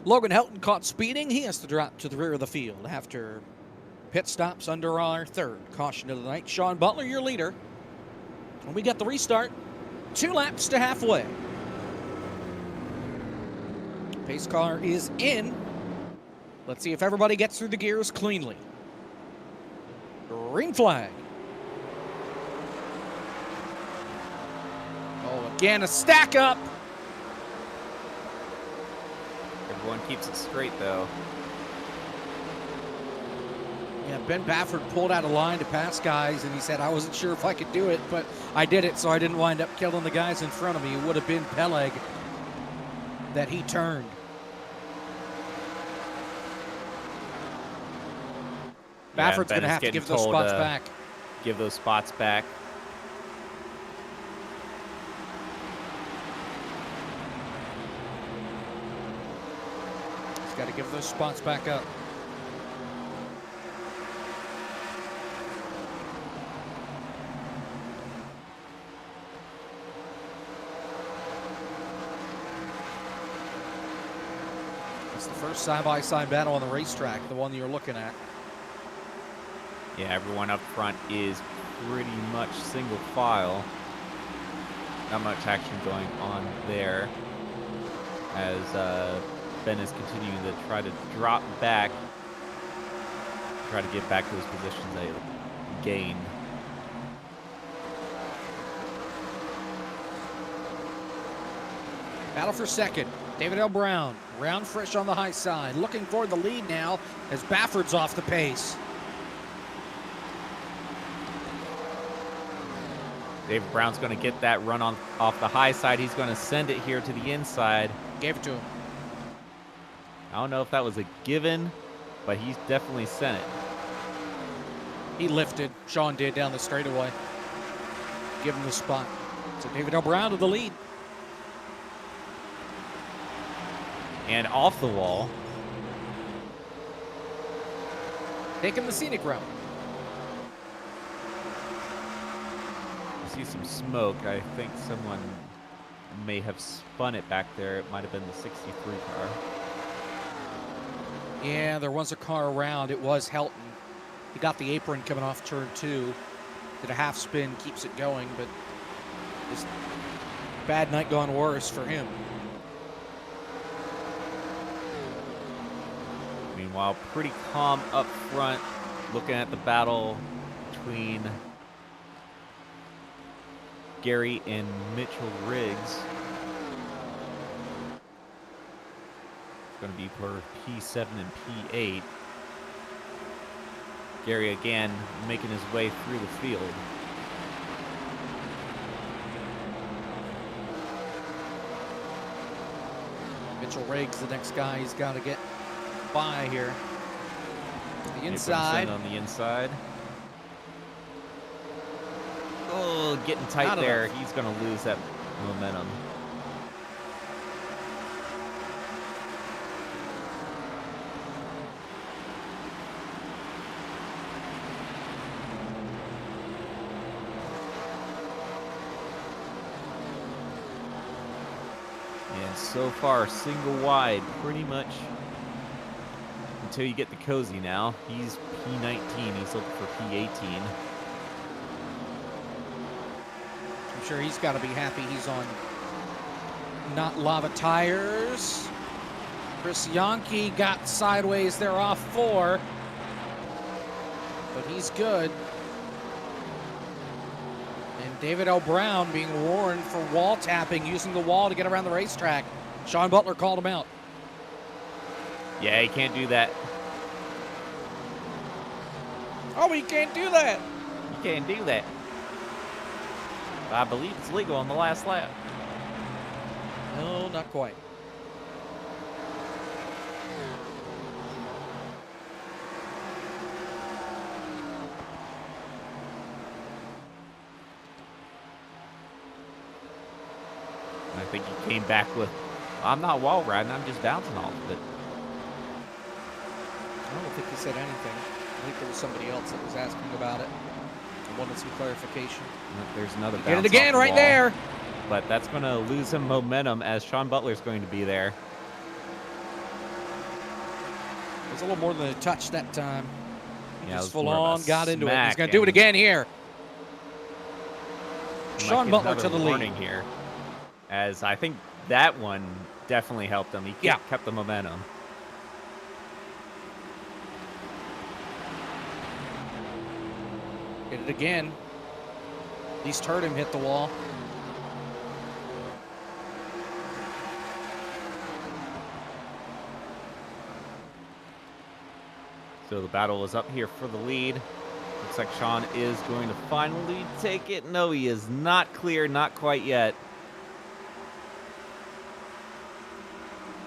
Logan Helton caught speeding. He has to drop to the rear of the field after pit stops under our third caution of the night. Sean Butler, your leader. And we got the restart. 2 laps to halfway. Pace car is in. Let's see if everybody gets through the gears cleanly. Green flag. Oh, again, a stack up. Everyone keeps it straight, though. Yeah, Ben Baffert pulled out a line to pass guys, and he said, I wasn't sure if I could do it, but I did it, so I didn't wind up killing the guys in front of me. It would have been Peleg that he turned. Baffert's going to have to give those spots back. Give those spots back. He's got to give those spots back up. It's the first side-by-side battle on the racetrack, the one that you're looking at. Yeah, everyone up front is pretty much single file. Not much action going on there as Ben is continuing to try to drop back, try to get back to those positions they gained. Battle for second. David L. Brown. Brown fresh on the high side. Looking for the lead now as Baffert's off the pace. David Brown's going to get that run on off the high side. He's going to send it here to the inside. Gave it to him. I don't know if that was a given, but he's definitely sent it. He lifted. Sean did down the straightaway. Give him the spot. So David L. Brown to the lead. And off the wall. Taking the scenic route. I see some smoke. I think someone may have spun it back there. It might have been the 63 car. Yeah, there was a car around. It was Helton. He got the apron coming off turn 2. Did a half spin, keeps it going, but just bad night gone worse for him. Meanwhile, pretty calm up front, looking at the battle between Gary and Mitchell Riggs. It's going to be for P7 and P8. Gary again making his way through the field. Mitchell Riggs, the next guy he's got to get by here. The inside. On the inside. Oh, getting tight Not there. enough. He's going to lose that momentum. And so far, single wide, pretty much until you get the cozy now. He's P19. He's looking for P18. I'm sure he's got to be happy he's on not lava tires. Chris Yankee got sideways there off 4, but he's good. And David L. Brown being warned for wall tapping, using the wall to get around the racetrack. Sean Butler called him out. Yeah, he can't do that. Oh, he can't do that. You can't do that. I believe it's legal on the last lap. No, not quite. And I think he came back with, I'm not wall riding, I'm just bouncing off of it. I don't think he said anything. I think there was somebody else that was asking about it and wanted some clarification. There's another bounce Get it again off the right wall. there. But that's going to lose him momentum as Sean Butler's going to be there. was a little more than a touch that time. Yeah, it Just was full more of a on, got into it. He's smack, going to do it and again here. he might Sean get Butler to another the lead. warning here, as I think that one definitely helped him. He Yeah. kept the momentum. Hit it again. At least hurt him hit the wall. So the battle is up here for the lead. Looks like Sean is going to finally take it. No, he is not clear, not quite yet.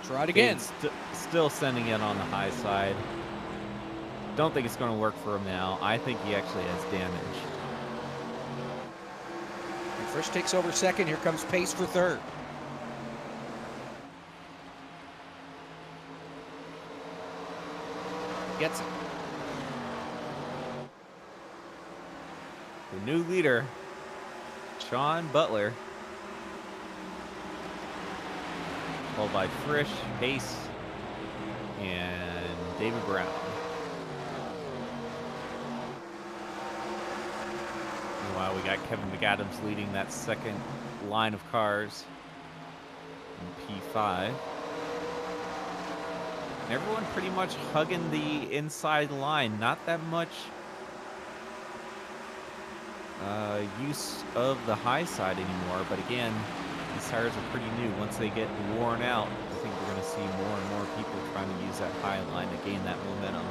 Try it again. Still sending it on the high side. Don't think it's going to work for him now. I think he actually has damage. Frisch takes over second. Here comes Pace for third. Gets it. The new leader, Sean Butler. Followed by Frisch, Pace, and David Brown. Meanwhile, we got Kevin McAdams leading that second line of cars in P5. And everyone pretty much hugging the inside line. Not that much use of the high side anymore. But again, these tires are pretty new. Once they get worn out, I think we're going to see more and more people trying to use that high line to gain that momentum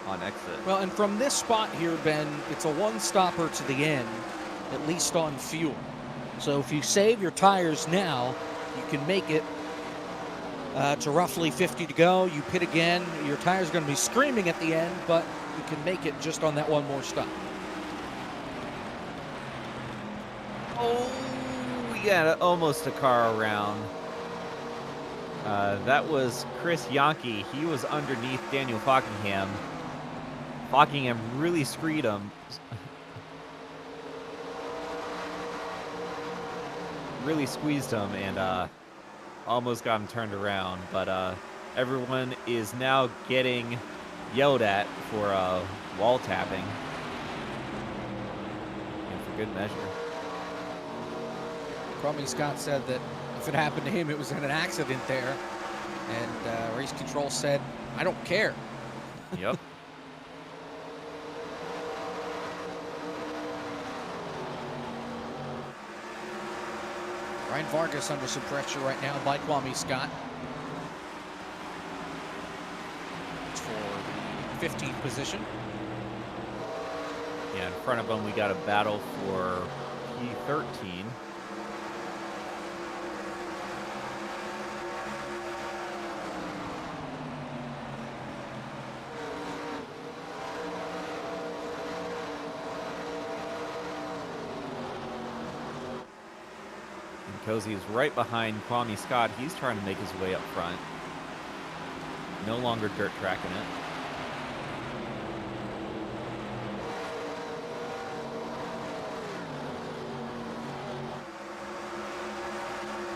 on exit. Well, and from this spot here, Ben, it's a one-stopper to the end, at least on fuel. So if you save your tires now, you can make it to roughly 50 to go. You pit again. Your tires are going to be screaming at the end, but you can make it just on that one more stop. Oh, we got almost a car around. That was Chris Yankee. He was underneath Daniel Rockingham. Rockingham really screwed him. Really squeezed him and almost got him turned around. But everyone is now getting yelled at for wall tapping. And for good measure. Crummy Scott said that if it happened to him, it was in an accident there. And race control said, I don't care. Yep. Ryan Vargas under some pressure right now by Kwame Scott. It's for the 15th position. Yeah, in front of him, we got a battle for P13. Cozy is right behind Kwame Scott. He's trying to make his way up front. No longer dirt tracking it.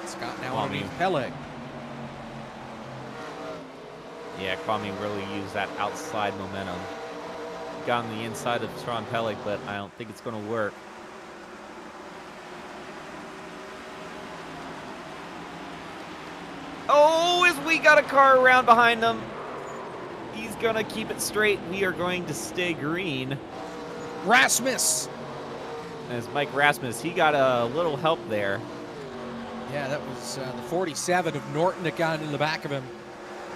Scott now Kwame. underneath Peleg. Yeah, Kwame really used that outside momentum. Got on the inside of Sean Peleg, but I don't think it's going to work. Oh, as we got a car around behind him. He's going to keep it straight. We are going to stay green. Rasmus. As Mike Rasmus, he got a little help there. Yeah, that was the 47 of Norton that got into the back of him.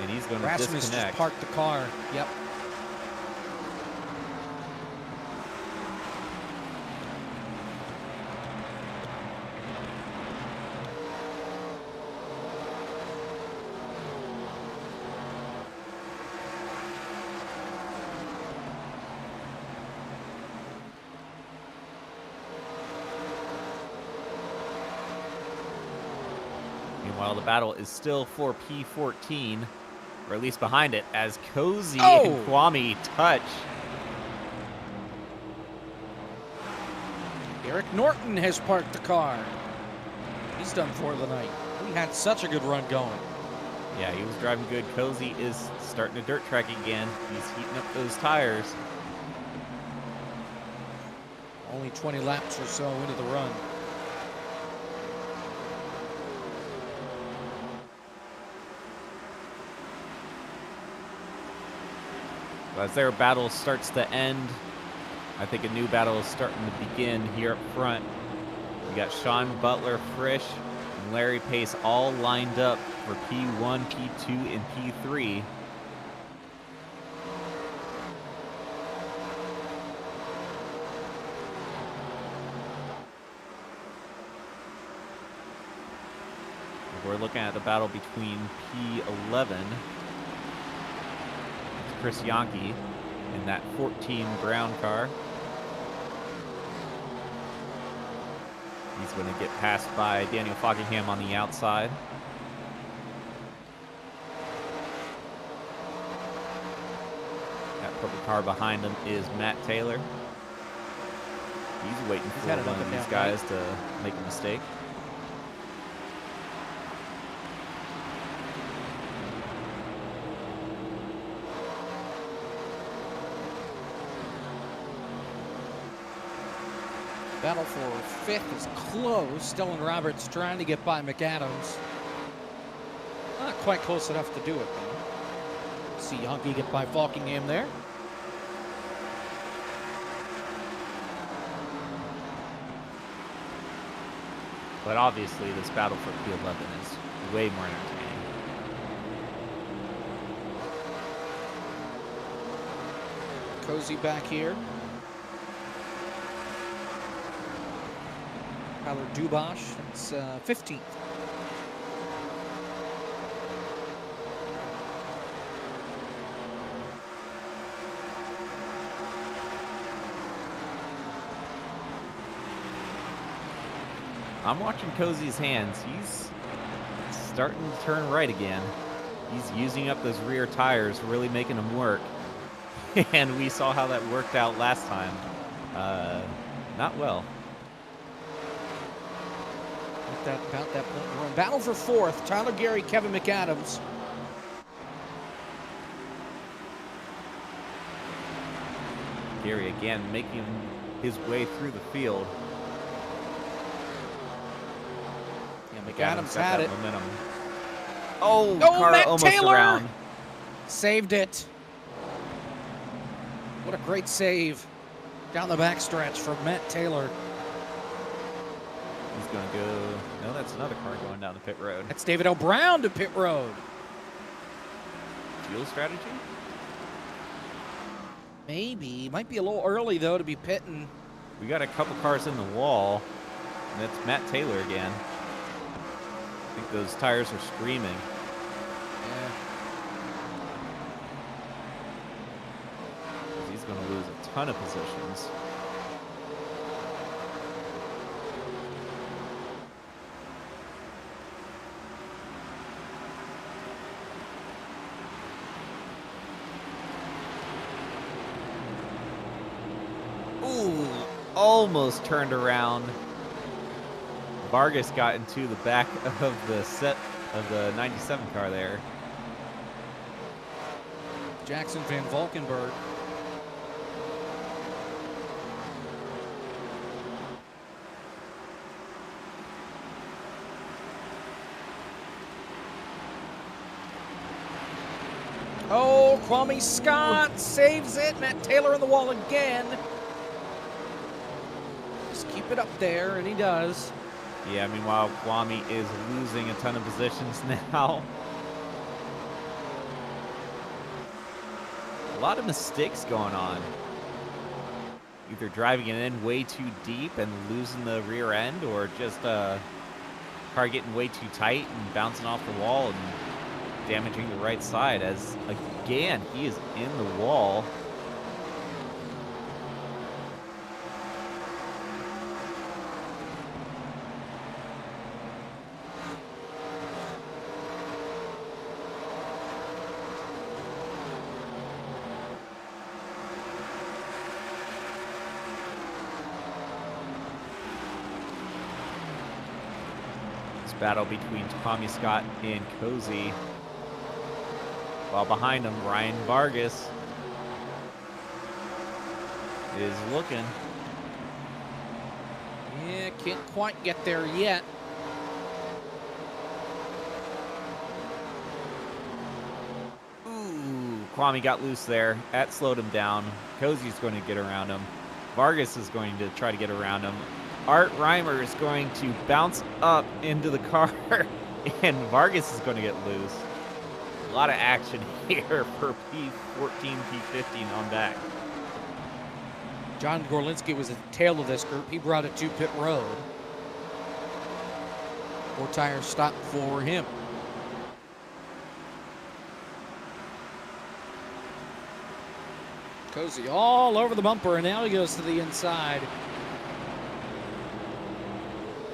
And he's going to Rasmus disconnect. just parked the car. Yep. Meanwhile, the battle is still for P14, or at least behind it, as Cozy and Kwame touch. Eric Norton has parked the car. He's done for the night. He had such a good run going. Yeah, he was driving good. Cozy is starting a dirt track again. He's heating up those tires. Only 20 laps or so into the run. As their battle starts to end, I think a new battle is starting to begin here up front. We got Sean Butler, Frisch, and Larry Pace all lined up for P1, P2, and P3. We're looking at the battle between P11, Chris Yankee, in that 14 brown car. He's going to get passed by Daniel Rockingham on the outside. That purple car behind him is Matt Taylor. He's waiting for one of these guys to make a mistake. Battle for fifth is close. Dylan Roberts trying to get by McAdams. Not quite close enough to do it, though. See Yankee get by Falkingham there. But obviously, this battle for P11 is way more entertaining. Cozy back here. Tyler Dubosh, it's 15th. I'm watching Cozy's hands. He's starting to turn right again. He's using up those rear tires, really making them work. And we saw how that worked out last time. Not well. About that point in the run. Battle for fourth. Tyler Gary, Kevin McAdams. Gary again making his way through the field. Yeah, McAdams had it. Momentum. Oh, oh, car Matt almost Taylor around. saved it. What a great save down the backstretch from Matt Taylor. He's going to go. No, that's another car going down the pit road. That's David O'Brown to pit road. Fuel strategy? Maybe. Might be a little early, though, to be pitting. We got a couple cars in the wall. And that's Matt Taylor again. I think those tires are screaming. Yeah. He's going to lose a ton of positions. Ooh, almost turned around. Vargas got into the back of the set of the 97 car there. Jackson Van Valkenburg. Oh, Kwame Scott saves it. Matt Taylor in the wall again. Just keep it up there, and he does. Yeah, meanwhile, Kwame is losing a ton of positions now. A lot of mistakes going on. Either driving it in way too deep and losing the rear end, or just car getting way too tight and bouncing off the wall and damaging the right side, as again he is in the wall. Battle between Tommy Scott and Cozy While behind him, Ryan Vargas is looking. Yeah, can't quite get there yet. Ooh, Kwame got loose there. That slowed him down. Cozy's going to get around him. Vargas is going to try to get around him. Art Reimer is going to bounce up into the car, and Vargas is going to get loose. A lot of action here for P14, P15 on back. John Gorlinski was at the tail of this group. He brought it to pit road. 4 tires stopped for him. Cozy all over the bumper, and now he goes to the inside.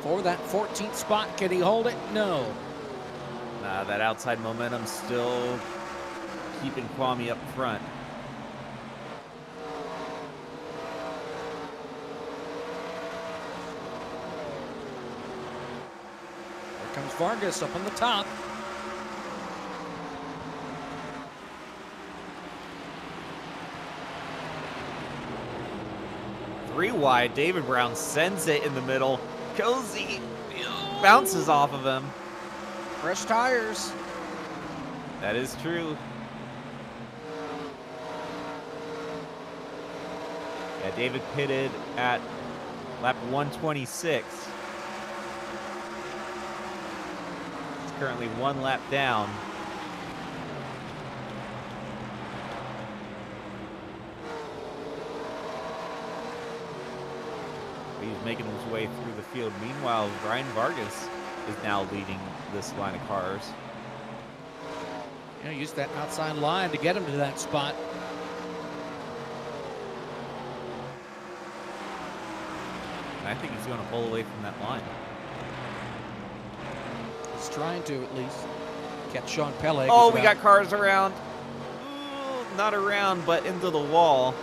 For that 14th spot, can he hold it? No. That outside momentum still keeping Kwame up front. Here comes Vargas up on the top. Three wide. David Brown sends it in the middle. Cozy bounces off of him. Fresh tires. That is true. Yeah, David pitted at lap 126. He's currently 1 lap down. He's making his way through the field. Meanwhile, Ryan Vargas is now leading this line of cars. Yeah, use that outside line to get him to that spot. And I think he's going to pull away from that line. He's trying to, at least, catch Sean Peleg. Oh, we got cars around. Ooh, not around, but into the wall.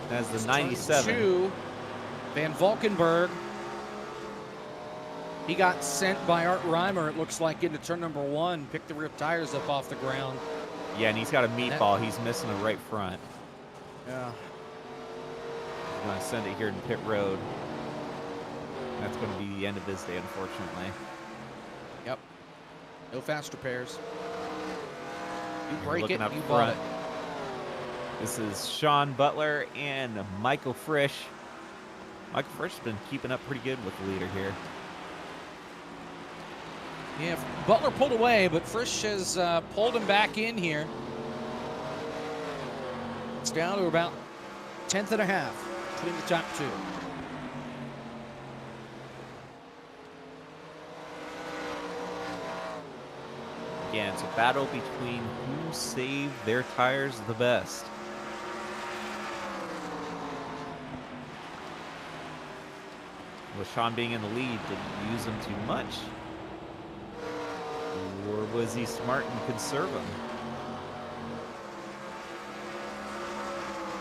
As the 97. 2, Van Valkenburg. He got sent by Art Reimer, it looks like, into turn number 1. Picked the rear tires up off the ground. Yeah, and he's got a meatball. He's missing the right front. Yeah. He's going to send it here in pit road. That's going to be the end of his day, unfortunately. Yep. No fast repairs. You We're break looking it, up you bought it. front. This is Sean Butler and Michael Frisch. Michael Frisch has been keeping up pretty good with the leader here. Yeah, Butler pulled away, but Frisch has pulled him back in here. It's down to about 10th and a half between the top 2. Again, it's a battle between who saved their tires the best. With Sean being in the lead, didn't use him too much? Or was he smart and could serve him?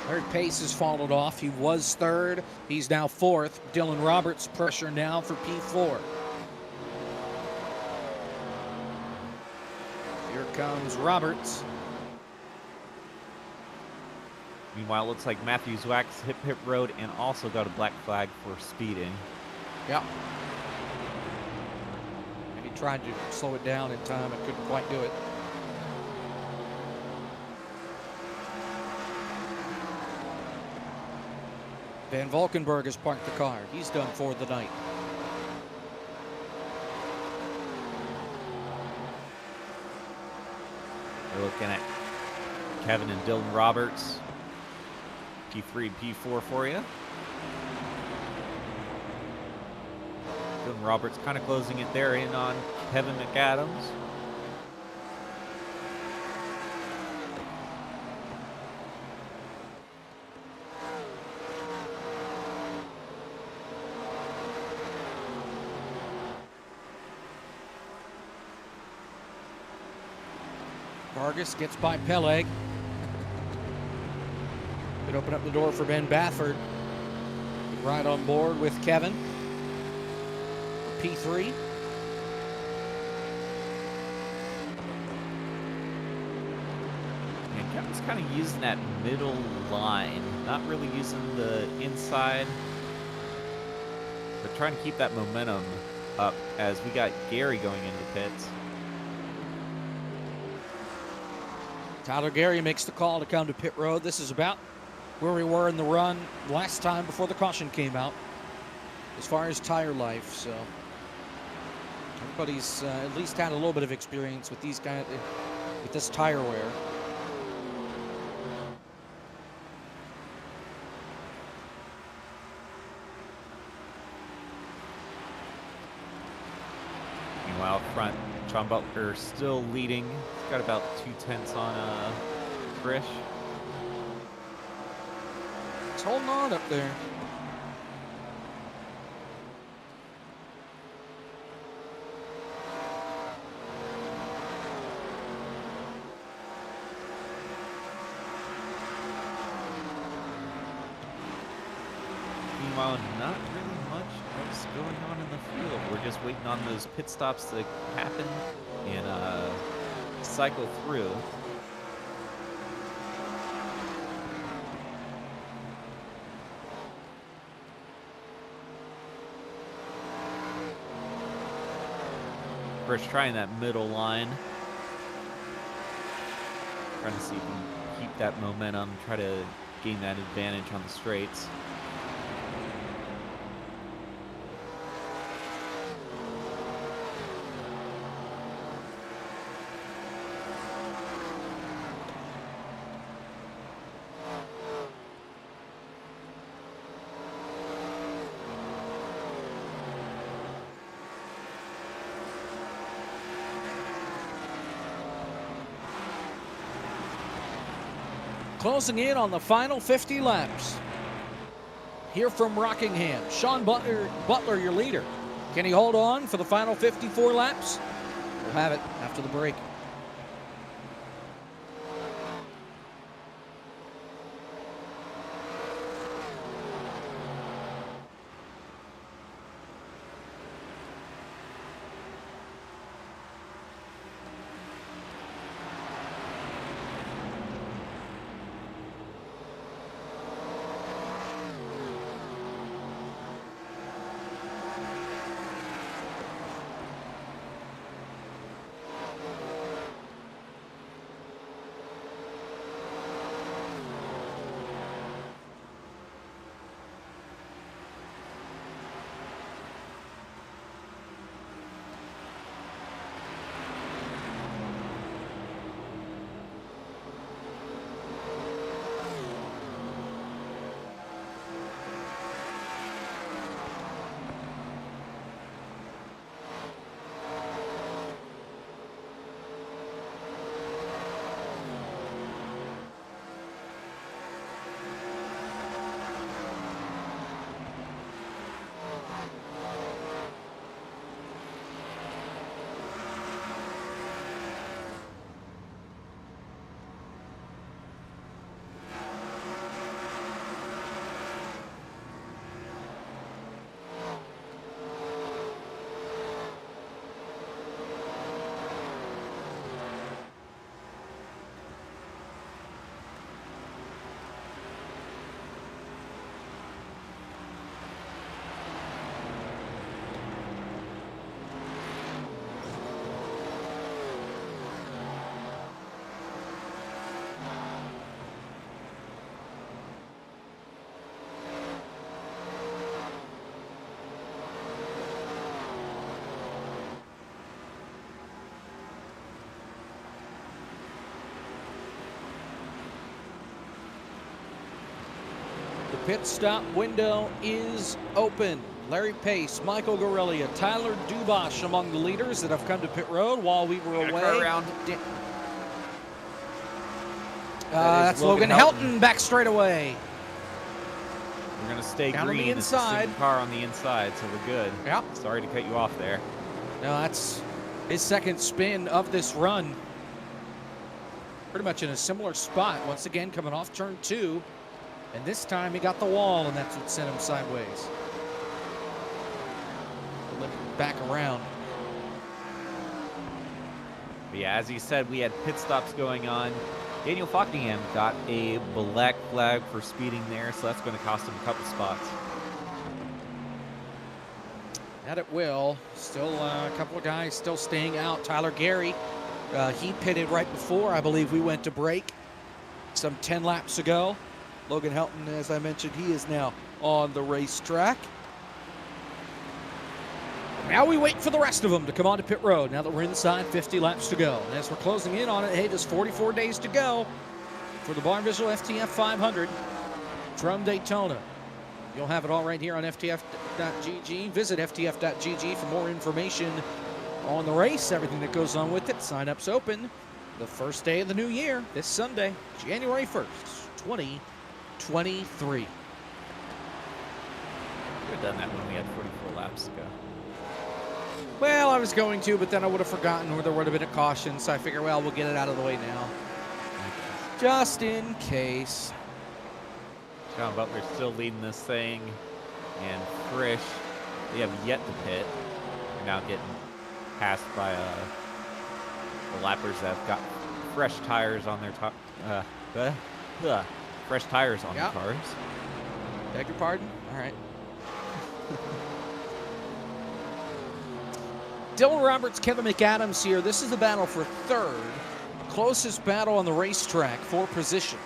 Larry Pace has followed off. He was 3rd. He's now 4th. Dylan Roberts pressure now for P4. Here comes Roberts. Meanwhile, it looks like Matthew Zwack's hit pit road and also got a black flag for speeding. Yep. And he tried to slow it down in time and couldn't quite do it. Van Valkenburg has parked the car. He's done for the night. We're looking at Kevin and Dylan Roberts. P3 and P4 for you. Dylan Roberts kind of closing it there in on Kevin McAdams. Vargas gets by Peleg. Could open up the door for Ben Baffert. Right on board with Kevin. P3. It's kind of using that middle line, not really using the inside, but trying to keep that momentum up as we got Gary going into pits. Tyler Gary makes the call to come to pit road. This is about where we were in the run last time before the caution came out, as far as tire life. So everybody's at least had a little bit of experience with these with this tire wear. Meanwhile, up front, John Butler still leading. He's got about 2/10 on Frisch. He's holding on up there. Meanwhile, not really much else going on in the field. We're just waiting on those pit stops to happen and cycle through. First trying that middle line. Trying to see if he can keep that momentum, try to gain that advantage on the straights. Closing in on the final 50 laps. Here from Rockingham, Sean Butler, your leader. Can he hold on for the final 54 laps? We'll have it after the break. The pit stop window is open. Larry Pace, Michael Gorelia, Tyler Dubosh among the leaders that have come to pit road while we were away. That's Logan Helton back straight away. We're going to stay Down green. on the inside. It's the car on the inside, so we're good. Yep. Sorry to cut you off there. No, that's his second spin of this run. Pretty much in a similar spot. Once again, coming off turn 2. And this time he got the wall, and that's what sent him sideways. Back around. But yeah, as you said, we had pit stops going on. Daniel Rockingham got a black flag for speeding there, so that's going to cost him a couple spots. That it will. Still a couple of guys still staying out. Tyler Gary, he pitted right before I believe we went to break some 10 laps ago. Logan Helton, as I mentioned, he is now on the racetrack. Now we wait for the rest of them to come onto pit road now that we're inside 50 laps to go. And as we're closing in on it, hey, there's 44 days to go for the Barn Visual FTF 500 from Daytona. You'll have it all right here on ftf.gg. Visit ftf.gg for more information on the race, everything that goes on with it. Sign-ups open the first day of the new year, this Sunday, January 1st, 2023. We could have done that when we had 44 laps to go. Well, I was going to, but then I would have forgotten, or there would have been a caution, so I figure, well, we'll get it out of the way now. Just in case. John Butler's still leading this thing, and Frisch, they have yet to pit. They're now getting passed by the lappers that have got fresh tires on their fresh tires on the cars. Beg your pardon? All right. Dylan Roberts, Kevin McAdams here. This is the battle for third. Closest battle on the racetrack for position.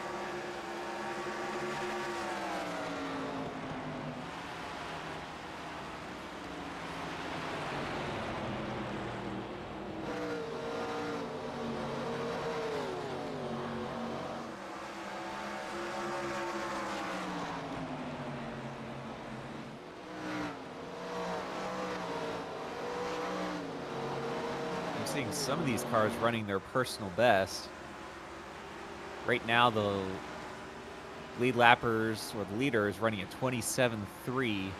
Seeing some of these cars running their personal best. Right now, the lead lappers, or the leader, is running at 27.3.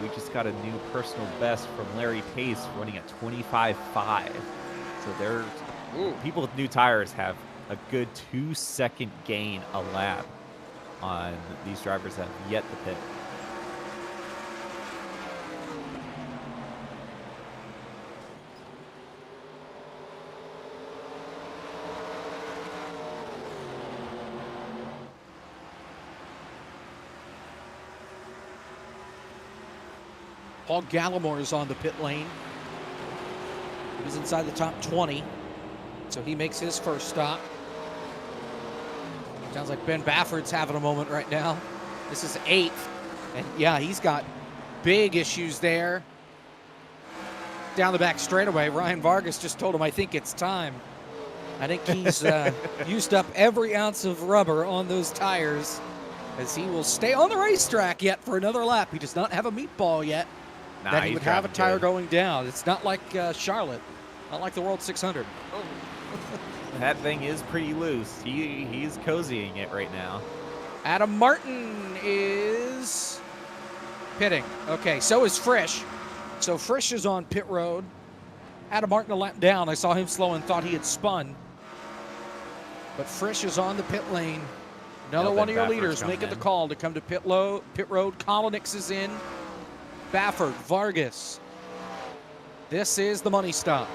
We just got a new personal best from Larry Pace running at 25.5. So people with new tires have a good 2-second gain a lap on these drivers that have yet to pit. Paul Gallimore is on the pit lane. He was inside the top 20, so he makes his first stop. Sounds like Ben Bafford's having a moment right now. This is 8th, and yeah, he's got big issues there. Down the back straightaway, Ryan Vargas just told him, I think it's time. I think he's used up every ounce of rubber on those tires, as he will stay on the racetrack yet for another lap. He does not have a meatball yet. That he would have a tire going down. It's not like Charlotte, not like the World 600. That thing is pretty loose. He's cozying it right now. Adam Martin is pitting. Okay, so is Frisch. So Frisch is on pit road. Adam Martin a lap down. I saw him slow and thought he had spun. But Frisch is on the pit lane. Another one of your leaders making the call to come to pit road. Kolonix is in. Bafford, Vargas. This is the money stop.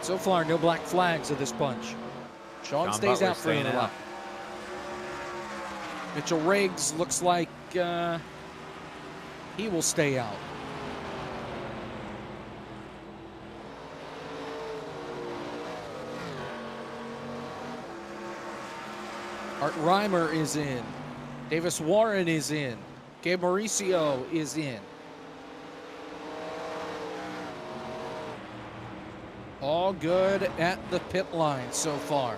So far, no black flags of this bunch. Sean stays Butler out for another lap. Mitchell Riggs looks like he will stay out. Art Reimer is in. Davis Warren is in. Gabe Mauricio is in. All good at the pit line so far.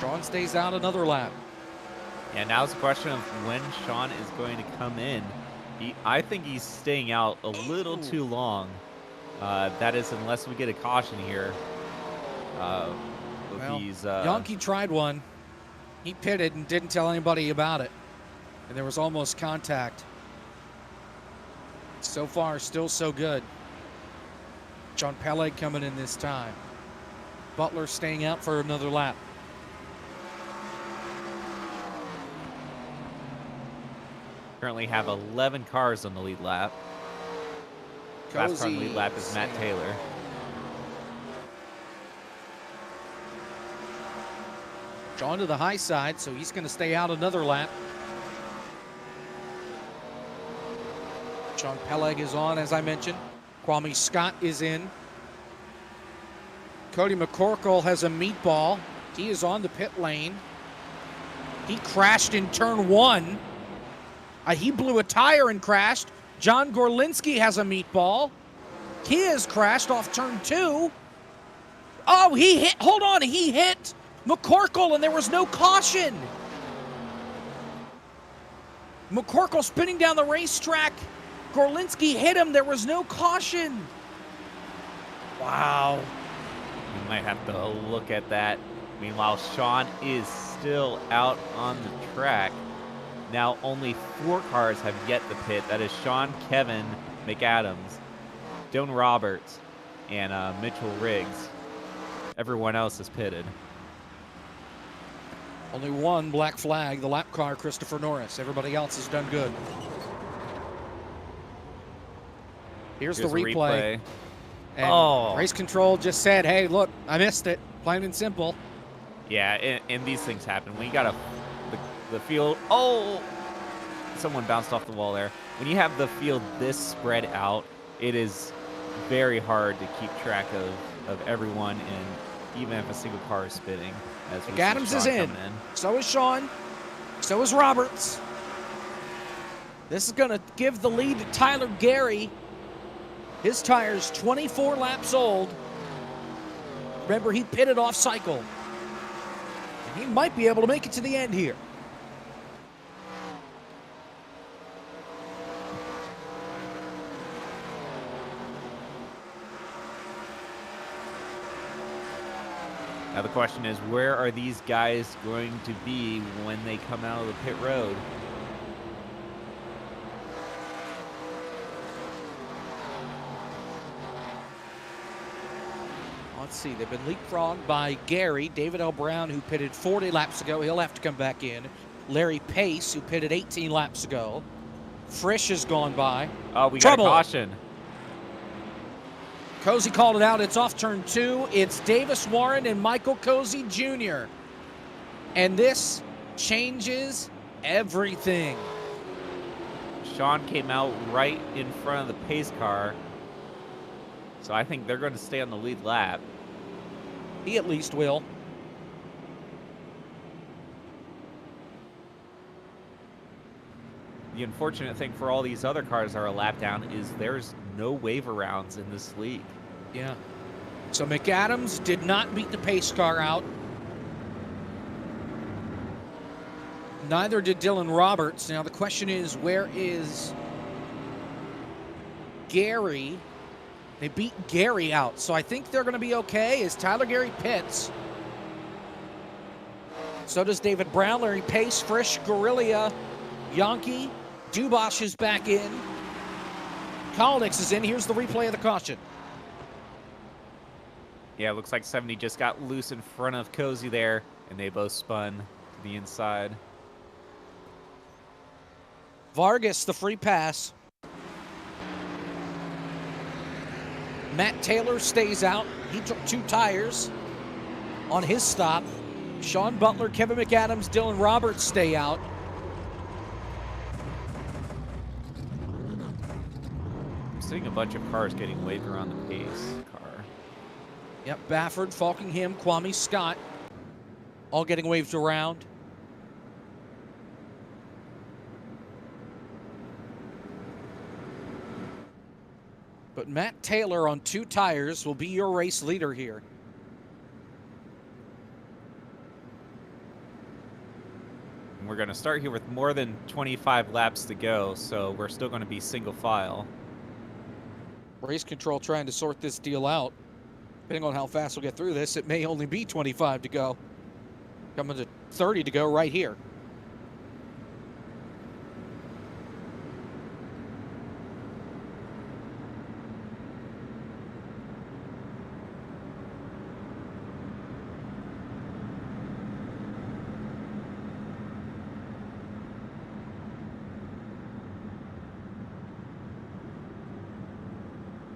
Sean stays out another lap. Yeah, now it's a question of when Sean is going to come in. I think he's staying out a little too long. That is, unless we get a caution here. Well, Yonke tried one. He pitted and didn't tell anybody about it. And there was almost contact. So far, still so good. John Peleg coming in this time. Butler staying out for another lap. Currently have 11 cars on the lead lap. Fast car on the lead lap is Matt Taylor. Sean to the high side, so he's going to stay out another lap. Sean Peleg is on, as I mentioned. Kwame Scott is in. Cody McCorkle has a meatball. He is on the pit lane. He crashed in turn 1. He blew a tire and crashed. John Gorlinski has a meatball. He has crashed off turn 2. Oh, he hit, hold on, he hit McCorkle and there was no caution. McCorkle spinning down the racetrack. Gorlinski hit him, there was no caution. Wow. You might have to look at that. Meanwhile, Sean is still out on the track. Now only 4 cars have yet to pit. That is Sean, Kevin, McAdams, Dylan Roberts, and Mitchell Riggs. Everyone else is pitted. Only one black flag, the lap car, Christopher Norris. Everybody else has done good. Here's the replay. And Race Control just said, hey, look, I missed it. Plain and simple. Yeah, and these things happen. When you got the field, someone bounced off the wall there. When you have the field this spread out, it is very hard to keep track of everyone, and even if a single car is spinning. Adams is in. So is Sean. So is Roberts. This is going to give the lead to Tyler Gary. His tire's 24 laps old. Remember, he pitted off cycle. And he might be able to make it to the end here. Now the question is, where are these guys going to be when they come out of the pit road? Let's see, they've been leapfrogged by Gary, David L. Brown, who pitted 40 laps ago. He'll have to come back in. Larry Pace, who pitted 18 laps ago. Frisch has gone by. Oh, we Trouble. got a caution. Cozy called it out. It's off turn 2. It's Davis Warren and Michael Cozy Jr. And this changes everything. Sean came out right in front of the pace car. So I think they're going to stay on the lead lap. He at least will. The unfortunate thing for all these other cars that are a lap down is there's no waiver rounds in this league. Yeah. So McAdams did not beat the pace car out. Neither did Dylan Roberts. Now the question is, where is Gary? They beat Gary out, so I think they're going to be okay as Tyler Gary pits. So does David Brown, Larry Pace, Frisch, Gorilla, Yankee. Dubosh is back in. Kolnix is in. Here's the replay of the caution. Yeah, it looks like 70 just got loose in front of Cozy there, and they both spun to the inside. Vargas, the free pass. Matt Taylor stays out. He took 2 tires on his stop. Sean Butler, Kevin McAdams, Dylan Roberts stay out. I'm seeing a bunch of cars getting waved around the pace car. Yep, Bafford, Falkingham, Kwame Scott, all getting waved around. But Matt Taylor on 2 tires will be your race leader here. And we're going to start here with more than 25 laps to go, so we're still going to be single file. Race Control trying to sort this deal out. Depending on how fast we'll get through this, it may only be 25 to go. Coming to 30 to go right here.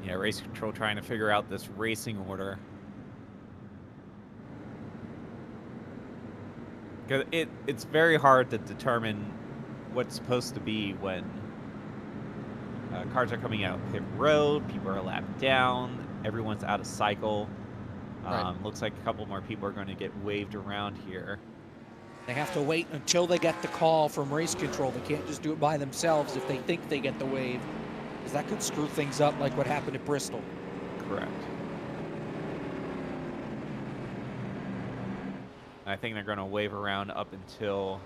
Yeah, Race Control trying to figure out this racing order. 'Cause it's very hard to determine what's supposed to be when cars are coming out pit road, people are lapped down, everyone's out of cycle. Right. Looks like a couple more people are going to get waved around here. They have to wait until they get the call from race control. They can't just do it by themselves if they think they get the wave, because that could screw things up like what happened at Bristol. Correct. I think they're going to wave around up until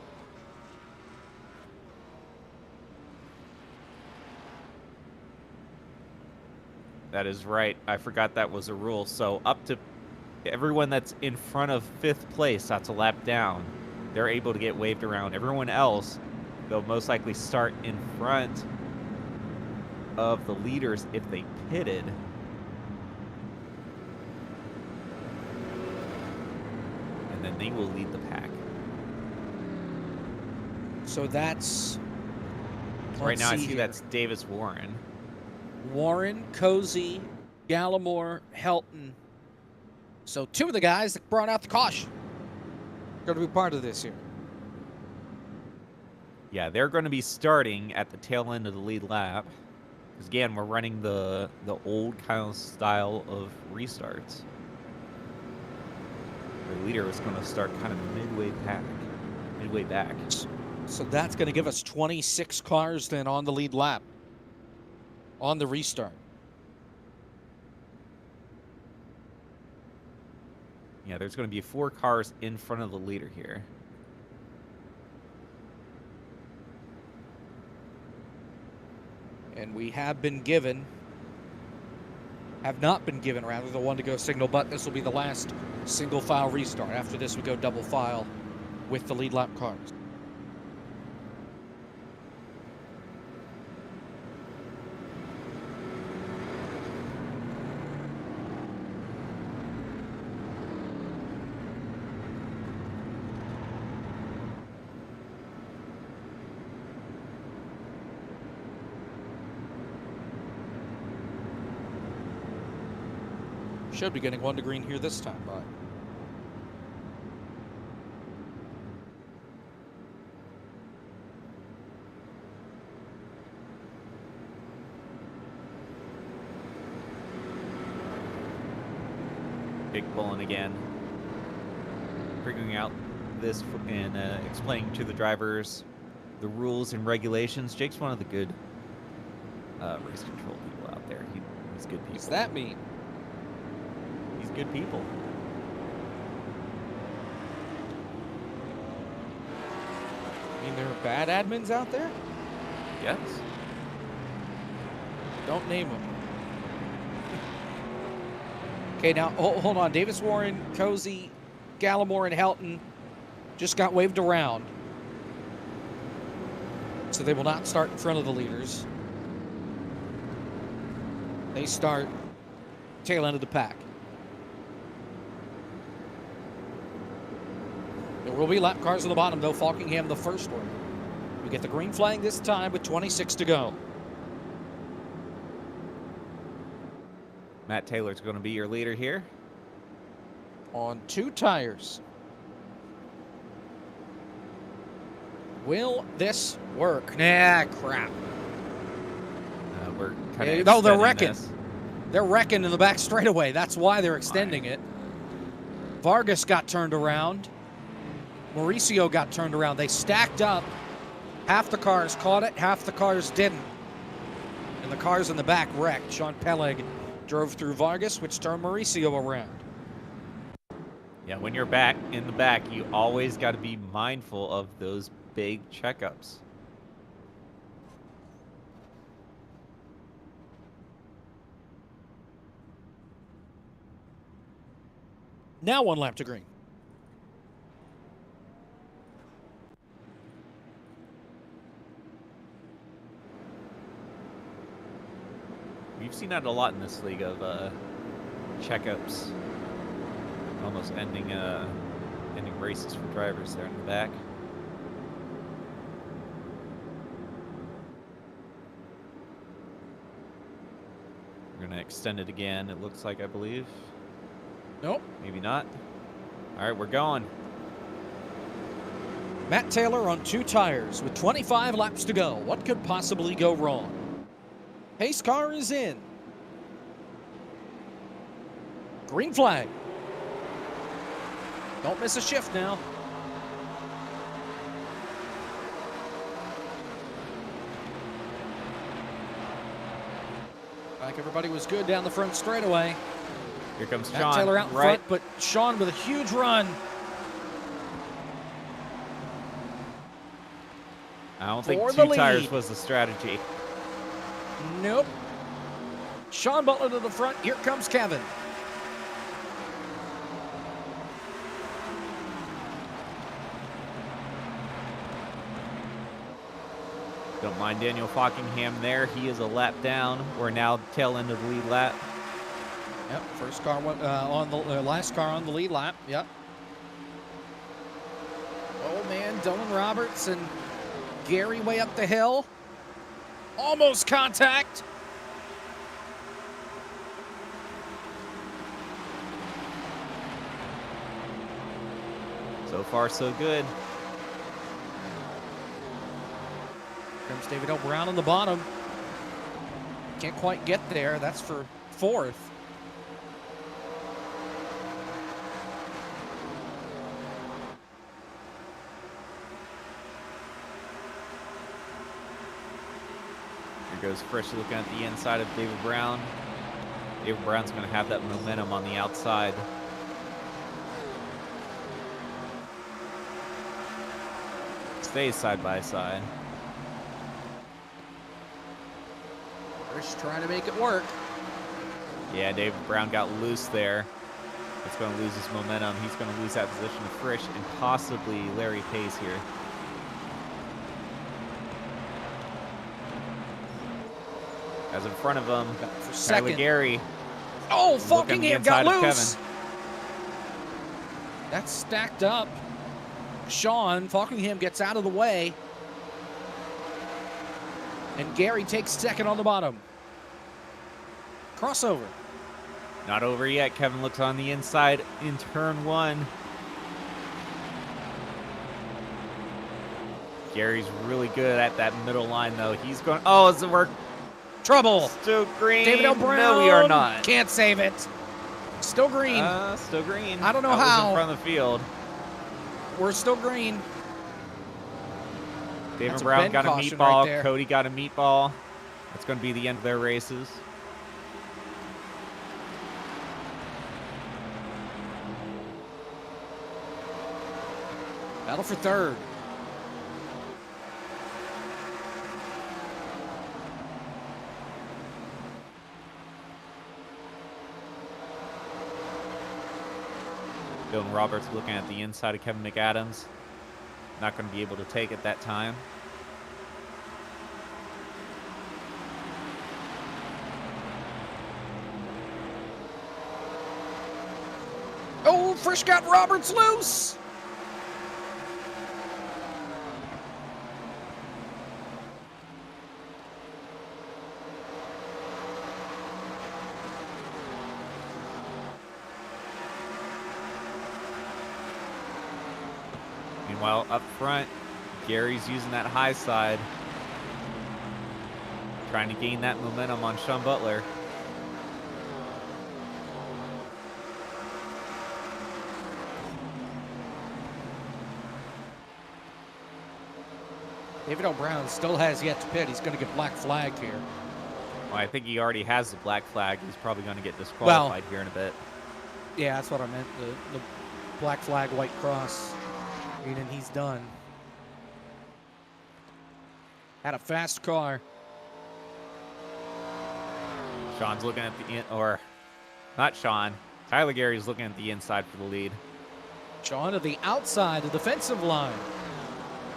that is right. I forgot that was a rule. So up to everyone that's in front of 5th place, that's a lap down. They're able to get waved around. Everyone else, they'll most likely start in front of the leaders if they pitted. And then they will lead the pack. So that's... Right now I see here. that's Davis Warren. Warren, Cozy, Gallimore, Helton. So 2 of the guys that brought out the caution going to be part of this here. Yeah, they're going to be starting at the tail end of the lead lap. Because again, we're running the old kind of style of restarts. The leader is going to start kind of midway back. So that's going to give us 26 cars then on the lead lap on the restart. Yeah, there's going to be 4 cars in front of the leader here. And we have not been given rather, the one to go signal, but this will be the last single file restart. After this, we go double file with the lead lap cars. Should be getting 1 to green here this time, but Big pulling again. Figuring out this and explaining to the drivers the rules and regulations. Jake's one of the good race control people out there. He's good people. what does that mean? He's good people. I mean, there are bad admins out there? Yes. Don't name them. Okay, now hold on. Davis Warren, Cozy, Gallimore, and Helton just got waved around. So they will not start in front of the leaders. They start tail end of the pack. There will be lap cars on the bottom, though. Rockingham, the first one. We get the green flag this time with 26 to go. Matt Taylor's going to be your leader here. On 2 tires. Will this work? Nah, crap. We're kind of No, they're wrecking. They're wrecking in the back straightaway. That's why they're extending it. Vargas got turned around. Mauricio got turned around. They stacked up. Half the cars caught it, half the cars didn't. And the cars in the back wrecked. Sean Peleg drove through Vargas, which turned Mauricio around. Yeah, when you're back in the back, you always got to be mindful of those big checkups. Now 1 lap to green. We've seen that a lot in this league of checkups, almost ending races for drivers there in the back. We're gonna extend it again. It looks like, I believe. Nope. Maybe not. All right, we're going. Matt Taylor on 2 tires with 25 laps to go. What could possibly go wrong? Pace car is in. Green flag. Don't miss a shift now. Like everybody was good down the front straightaway. Here comes Matt Sean. Taylor out in right. front, but Sean with a huge run. I don't think For the 2 tires lead. was the strategy. Nope. Sean Butler to the front. Here comes Kevin. Don't mind Daniel Rockingham there. He is a lap down. We're now tail end of the lead lap. Yep, first car on the last car on the lead lap. Yep. Oh man, Dylan Roberts and Gary way up the hill. Almost contact. So far, so good. Comes David L. Brown on the bottom. Can't quite get there. That's for 4th. Here goes Frisch looking at the inside of David Brown. David Brown's going to have that momentum on the outside. Stays side by side. Frisch trying to make it work. Yeah, David Brown got loose there. It's going to lose his momentum. He's going to lose that position to Frisch and possibly Larry Pace here. As in front of him, For Tyler second. Gary. Oh, Look on the Falkingham got inside of loose. That's stacked up. Sean Falkingham gets out of the way. And Gary takes second on the bottom. Crossover. Not over yet. Kevin looks on the inside in turn 1. Gary's really good at that middle line, though. He's going. Oh, does it work? Trouble. Still green. David L. Brown. No, we are not. Can't save it. Still green. Still green. I don't know that was how. in front of the field. We're still green. David That's a Brown bend got a caution meatball. right there. Cody got a meatball. That's going to be the end of their races. Battle for 3rd. Dylan Roberts looking at the inside of Kevin McAdams. Not going to be able to take it that time. Oh, Frisch got Roberts loose. Meanwhile, up front, Gary's using that high side. Trying to gain that momentum on Sean Butler. David O'Brien still has yet to pit. He's going to get black flagged here. Well, I think he already has the black flag. He's probably going to get disqualified here in a bit. Yeah, that's what I meant. The black flag, white cross. Meaning he's done. Had a fast car. Sean's looking at or not Sean. Tyler Gary's looking at the inside for the lead. Sean to the outside, the defensive line.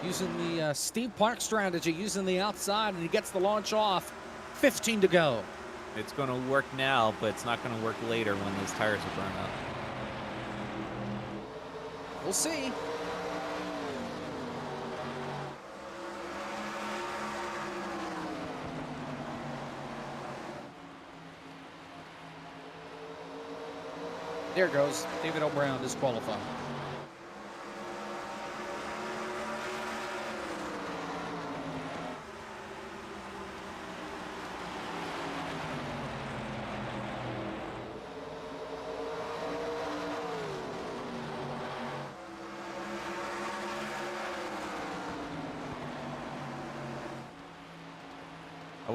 Using the Steve Park strategy, using the outside, and he gets the launch off. 15 to go. It's going to work now, but it's not going to work later when those tires are burned up. We'll see. There goes David O'Brien disqualified.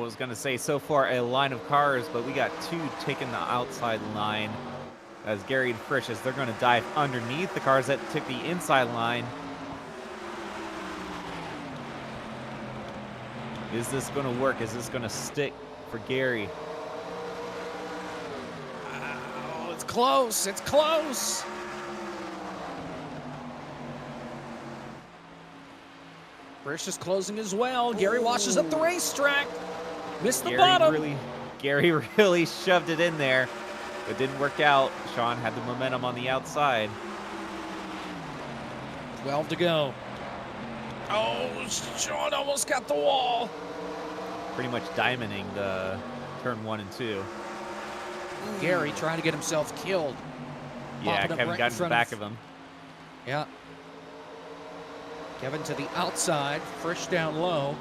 was going to say, so far a line of cars, but we got 2 taking the outside line as Gary and Frisch, as they're going to dive underneath the cars that took the inside line. Is this going to work? Is this going to stick for Gary? Oh, it's close. It's close. Frisch is closing as well. Gary washes up the racetrack. Missed the bottom. Gary really shoved it in there. It didn't work out. Sean had the momentum on the outside. 12 to go. Oh, Sean almost got the wall. Pretty much diamonding the turn 1 and 2. Gary trying to get himself killed. Yeah, Popping up Kevin right got in in the front back of him. Yeah. Kevin to the outside. Frisch down low.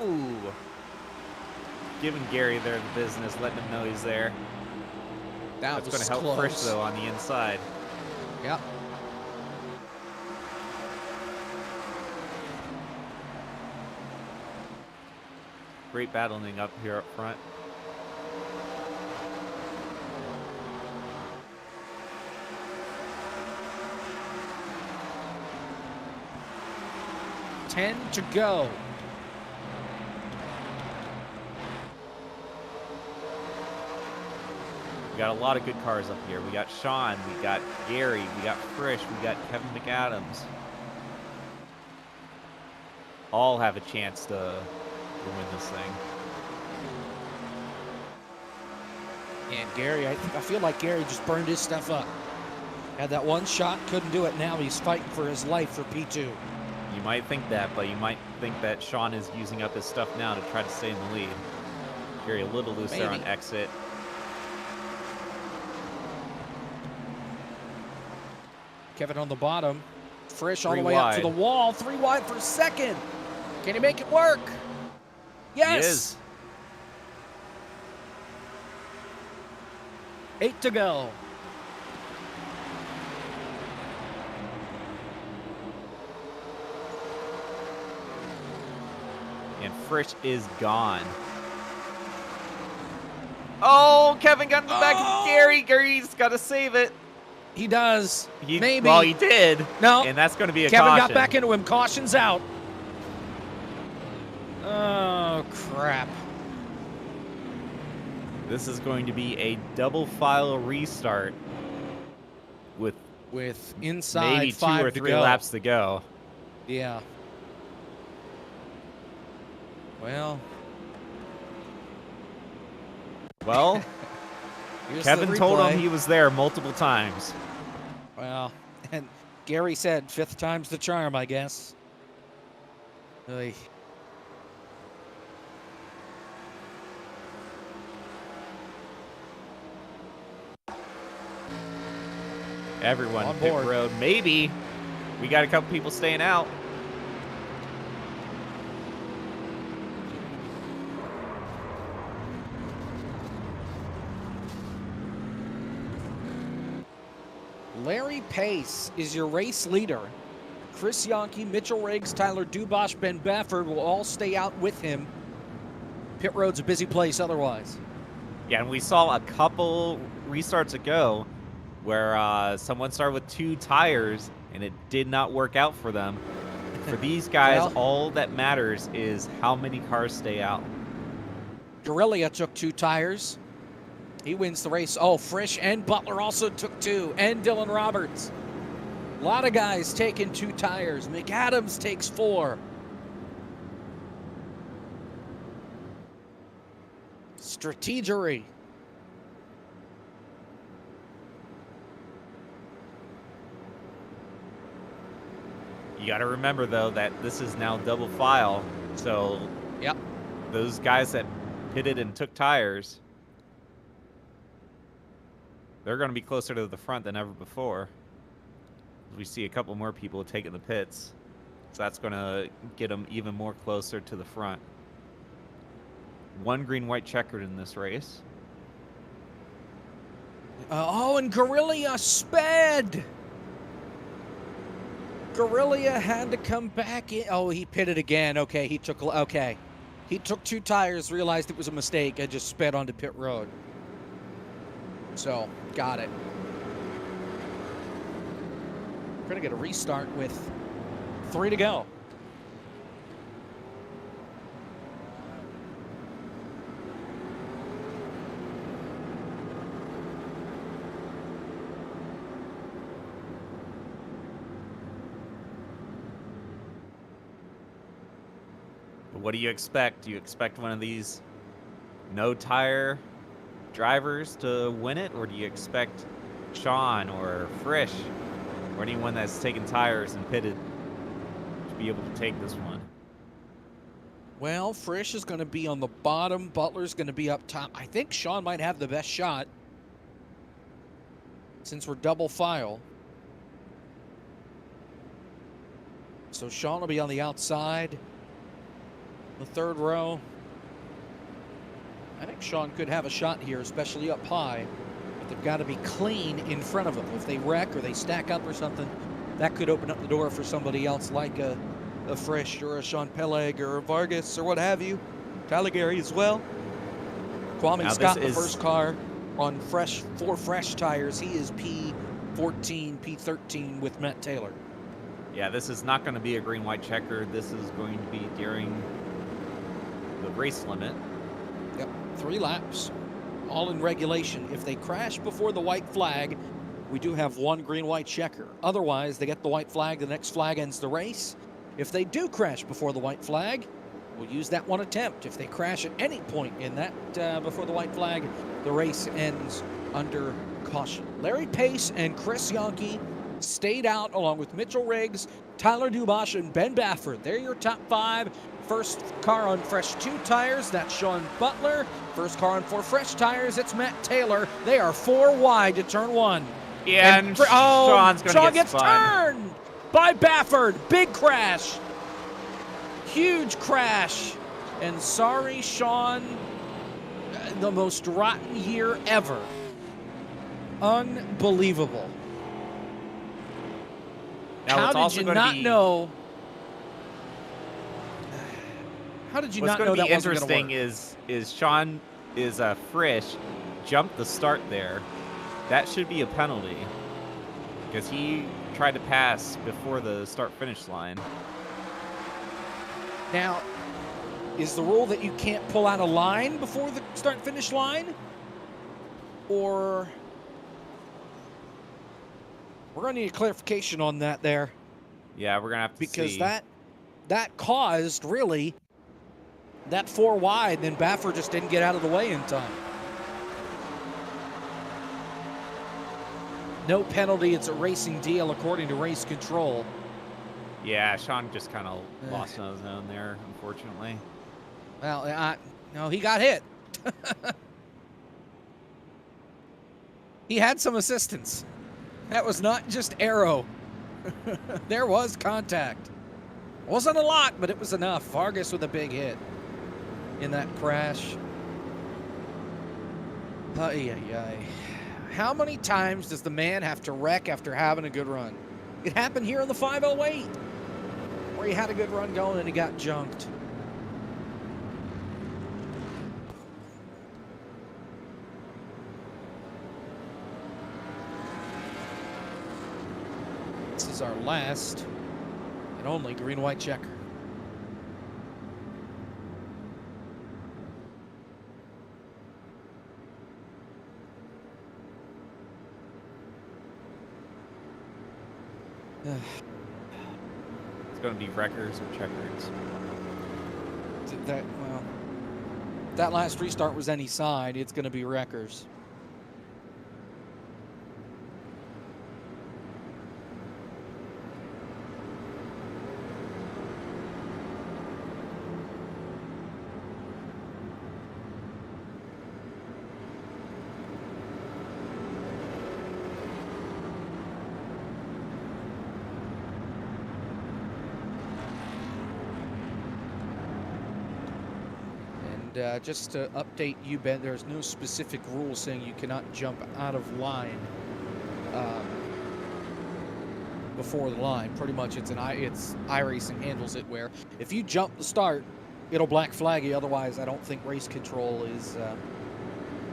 Ooh. Giving Gary there the business, letting him know he's there. That That's was going to help close. Frisch, though, on the inside. Yeah. Great battling up here up front. Ten to go. We got a lot of good cars up here. We got Sean, we got Gary, we got Frisch, we got Kevin McAdams. All have a chance to win this thing. And Gary, I feel like Gary just burned his stuff up. Had that one shot, couldn't do it. Now he's fighting for his life for P2. You might think that, but you might think that Sean is using up his stuff now to try to stay in the lead. Gary a little loose there on exit. Kevin on the bottom. Frisch all the 3 way out to wide. the wall. 3 wide for second. Can he make it work? Yes. He is. 8 to go. And Frisch is gone. Oh, Kevin got in the back of Gary. Gary's got to save it. He does. Maybe. Well, he did. No. And that's going to be a Kevin caution. got back into him. Caution's out. Oh, crap. This is going to be a double file restart with inside maybe 2 5 or to 3 go. laps to go. Yeah. Well, here's Kevin the told replay. him he was there multiple times. Well, and Gary said 5th time's the charm, I guess. Oy. Everyone On pit board. road. Maybe we got a couple people staying out. Larry Pace is your race leader. Chris Yonke, Mitchell Riggs, Tyler Dubosh, Ben Bafford will all stay out with him. Pit road's a busy place otherwise. Yeah, and we saw a couple restarts ago where someone started with 2 tires and it did not work out for them. For these guys, Well, all that matters is how many cars stay out. Guerrilla took 2 tires. He wins the race. Oh, Frisch and Butler also took 2, and Dylan Roberts. A lot of guys taking 2 tires. McAdams takes 4. Strategery. You got to remember, though, that this is now double file. So Yep. those guys that pitted and took tires, they're going to be closer to the front than ever before. We see a couple more people taking the pits. So that's going to get them even more closer to the front. 1 green, white checkered in this race. Oh, and Guerrilla sped. Guerrilla had to come back in. Oh, he pitted again. Okay, he took 2 tires, realized it was a mistake, and just sped onto pit road. So, got it. We're going to get a restart with 3 to go. What do you expect? Do you expect one of these no-tire drivers to win it? Or do you expect Sean or Frisch or anyone that's taken tires and pitted to be able to take this one? Well, Frisch is going to be on the bottom. Butler's going to be up top. I think Sean might have the best shot since we're double file. So Sean will be on the outside. The 3rd row. I think Sean could have a shot here, especially up high. But they've got to be clean in front of them. If they wreck or they stack up or something, that could open up the door for somebody else like a Frisch or a Sean Peleg or a Vargas or what have you. Talagary as well. Kwame Scott, the first car on 4 fresh tires. He is P14, P13 with Matt Taylor. Yeah, this is not going to be a green-white checker. This is going to be during the race limit. Yep, 3 laps, all in regulation. If they crash before the white flag, we do have 1 green-white checker. Otherwise, they get the white flag, the next flag ends the race. If they do crash before the white flag, we'll use that 1 attempt. If they crash at any point in that before the white flag, the race ends under caution. Larry Pace and Chris Yonke stayed out along with Mitchell Riggs, Tyler Dubosh, and Ben Baffert. They're your top 5. First car on fresh 2 tires, that's Sean Butler. First car on 4 fresh tires, it's Matt Taylor. They are 4 wide to turn 1. Yeah, and Sean's going to Sean get gets spun. turned by Baffert. Big crash. Huge crash. And sorry, Sean, the most rotten year ever. Unbelievable. Now, How did you not know? How did you not know that wasn't going to work? What's going to be interesting is Sean is Frisch jumped the start there. That should be a penalty because he tried to pass before the start-finish line. Now, is the rule that you can't pull out a line before the start-finish line? Or we're going to need a clarification on that there. Yeah, we're going to have to because see. that caused, really, that 4 wide, then Baffert just didn't get out of the way in time. No penalty. It's a racing deal according to race control. Yeah, Sean just kind of lost on his own there, unfortunately. Well, no, he got hit. He had some assistance. That was not just arrow. There was contact. Wasn't a lot, but it was enough. Vargas with a big hit in that crash. How many times does the man have to wreck after having a good run? It happened here in the 508, where he had a good run going and he got junked. This is our last and only green-white checker. It's going to be wreckers or checkers. That last restart was any side. It's going to be wreckers. Just to update you, Ben, there's no specific rule saying you cannot jump out of line before the line. Pretty much it's iRacing handles it where if you jump the start, it'll black flag you. Otherwise, I don't think race control is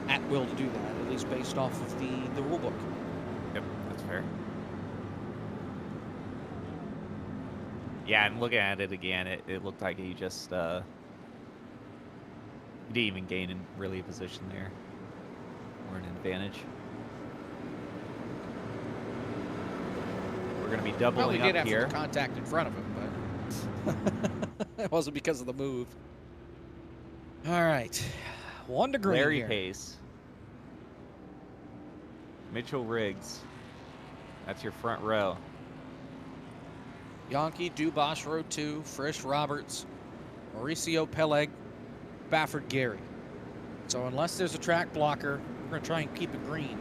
at will to do that, at least based off of the rule book. Yep, that's fair. Yeah, and looking at it again, it looked like he just didn't even gain in really a position there or an advantage. We're going to be doubling Probably did up after here. the contact in front of him, but it wasn't because of the move. All right, 1 to green Larry here. Pace. Mitchell Riggs. That's your front row. Yankee, Dubois, row 2, Frisch, Roberts, Mauricio, Peleg, Baffert, Gary. So unless there's a track blocker, we're going to try and keep it green.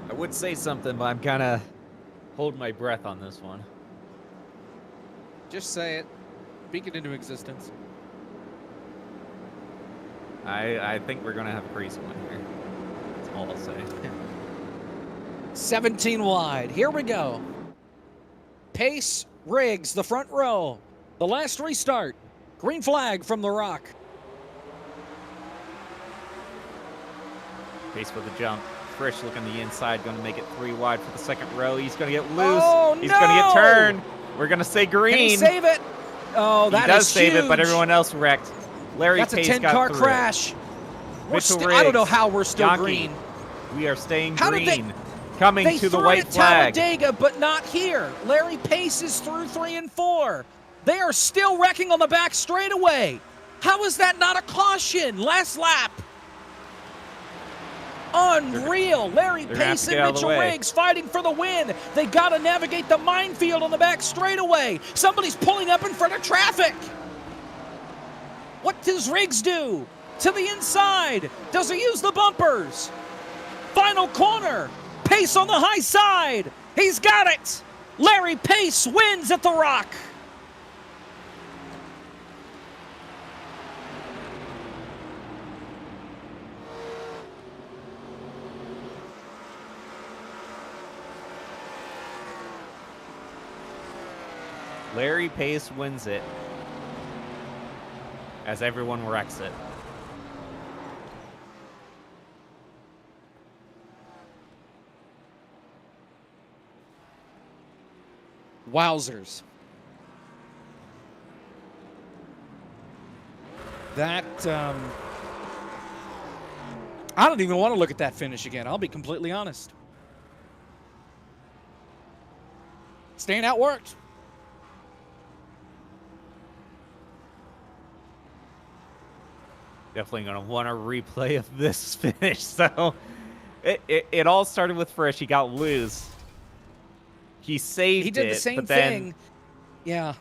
I would say something, but I'm kind of holding my breath on this one. Just say it. Speak it into existence. I think we're going to have a crazy one here. That's all I'll say. 17 wide. Here we go. Pace, Riggs, the front row. The last restart. Green flag from the Rock. Pace with the jump. Frisch looking the inside, going to make it 3 wide for the second row. He's going to get loose. Oh, He's going to get no! turned. We're going to say green. Can he save it? Oh, that is he does save it, but huge. everyone else wrecked. Larry That's Pace a 10 got car through crash. Mitchell I don't know Riggs, how we're still Yankee. green. We are staying How did green. Coming They to the threw white it at flag. Talladega, but not here. Larry Pace is through 3 and 4. They are still wrecking on the back straightaway. How is that not a caution? Last lap. Unreal. Larry they're gonna have Pace to get and out of the Mitchell way. Riggs fighting for the win. They got to navigate the minefield on the back straightaway. Somebody's pulling up in front of traffic. What does Riggs do? To the inside. Does he use the bumpers? Final corner. Pace on the high side. He's got it. Larry Pace wins at the Rock. Larry Pace wins it as everyone wrecks it. Wowzers. That, I don't even want to look at that finish again. I'll be completely honest. Staying out worked. Definitely going to want a replay of this finish. So it all started with Frisch. He got loose. He saved it. He did the same but then, thing. Yeah.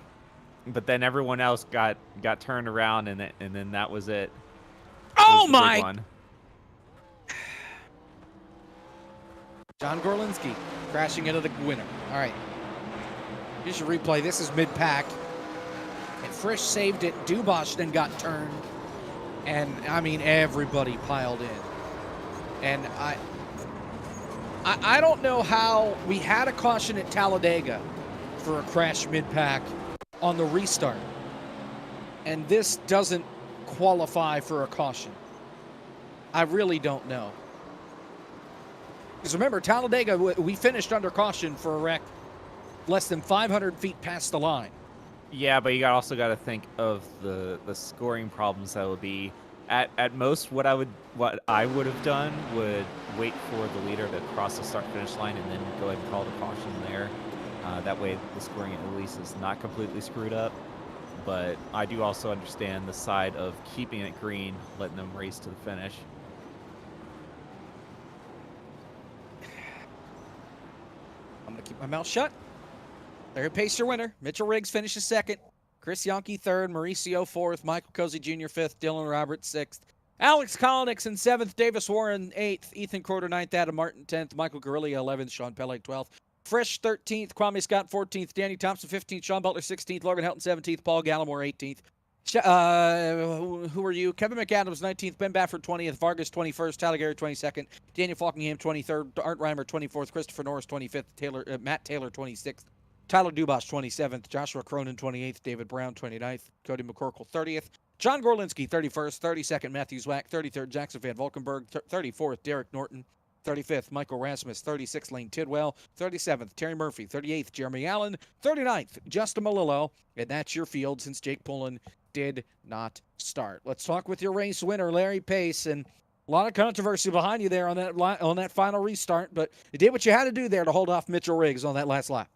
But then everyone else got turned around, and then that was it. Oh Was the big my! one. John Gorlinski crashing into the winner. All right. Here's your replay. This is mid-pack. And Frisch saved it. Dubois then got turned. And, I mean, everybody piled in. And I don't know how we had a caution at Talladega for a crash mid-pack on the restart. And this doesn't qualify for a caution. I really don't know. Because remember, Talladega, we finished under caution for a wreck less than 500 feet past the line. Yeah, but you also got to think of the scoring problems that would be. At most, what I would have done would wait for the leader to cross the start-finish line and then go ahead and call the caution there. That way, the scoring at least is not completely screwed up. But I do also understand the side of keeping it green, letting them race to the finish. I'm going to keep my mouth shut. Larry Pace, your winner. Mitchell Riggs finishes second. Chris Yonke third. Mauricio fourth. Michael Cozy Jr. fifth. Dylan Roberts sixth. Alex Kolnick in seventh. Davis Warren eighth. Ethan Corder ninth. Adam Martin 10th. Michael Guerrilli 11th. Sean Peleg 12th. Frisch 13th. Kwame Scott 14th. Danny Thompson 15th. Sean Butler 16th. Logan Helton 17th. Paul Gallimore 18th. Who are you? Kevin McAdams 19th. Ben Baffert 20th. Vargas 21st. Tyler Gary 22nd. Daniel Falkingham 23rd. Art Reimer 24th. Christopher Norris 25th. Matt Taylor 26th. Tyler Dubois 27th. Joshua Cronin 28th. David Brown 29th. Cody McCorkle 30th. John Gorlinski 31st. 32nd. Matthew Zwack 33rd. Jackson Van Valkenburg 34th. Derek Norton 35th. Michael Rasmus 36th. Lane Tidwell 37th. Terry Murphy 38th. Jeremy Allen 39th. Justin Malillo. And that's your field since Jake Pullen did not start. Let's talk with your race winner, Larry Pace. And a lot of controversy behind you there on that final restart, but you did what you had to do there to hold off Mitchell Riggs on that last lap.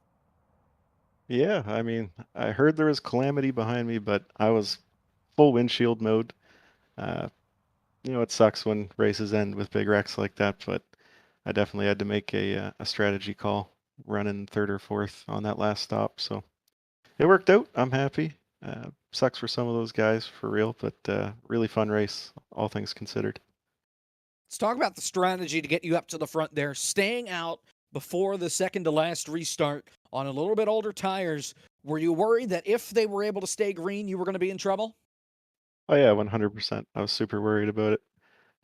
Yeah, I mean, I heard there was calamity behind me, but I was full windshield mode. Uh, it sucks when races end with big wrecks like that, but I definitely had to make a strategy call running third or fourth on that last stop. So it worked out. I'm happy. Sucks for some of those guys for real, but really fun race, all things considered. Let's talk about the strategy to get you up to the front there, staying out before the second to last restart on a little bit older tires. Were you worried that if they were able to stay green, you were going to be in trouble? Oh yeah, 100%. I was super worried about it.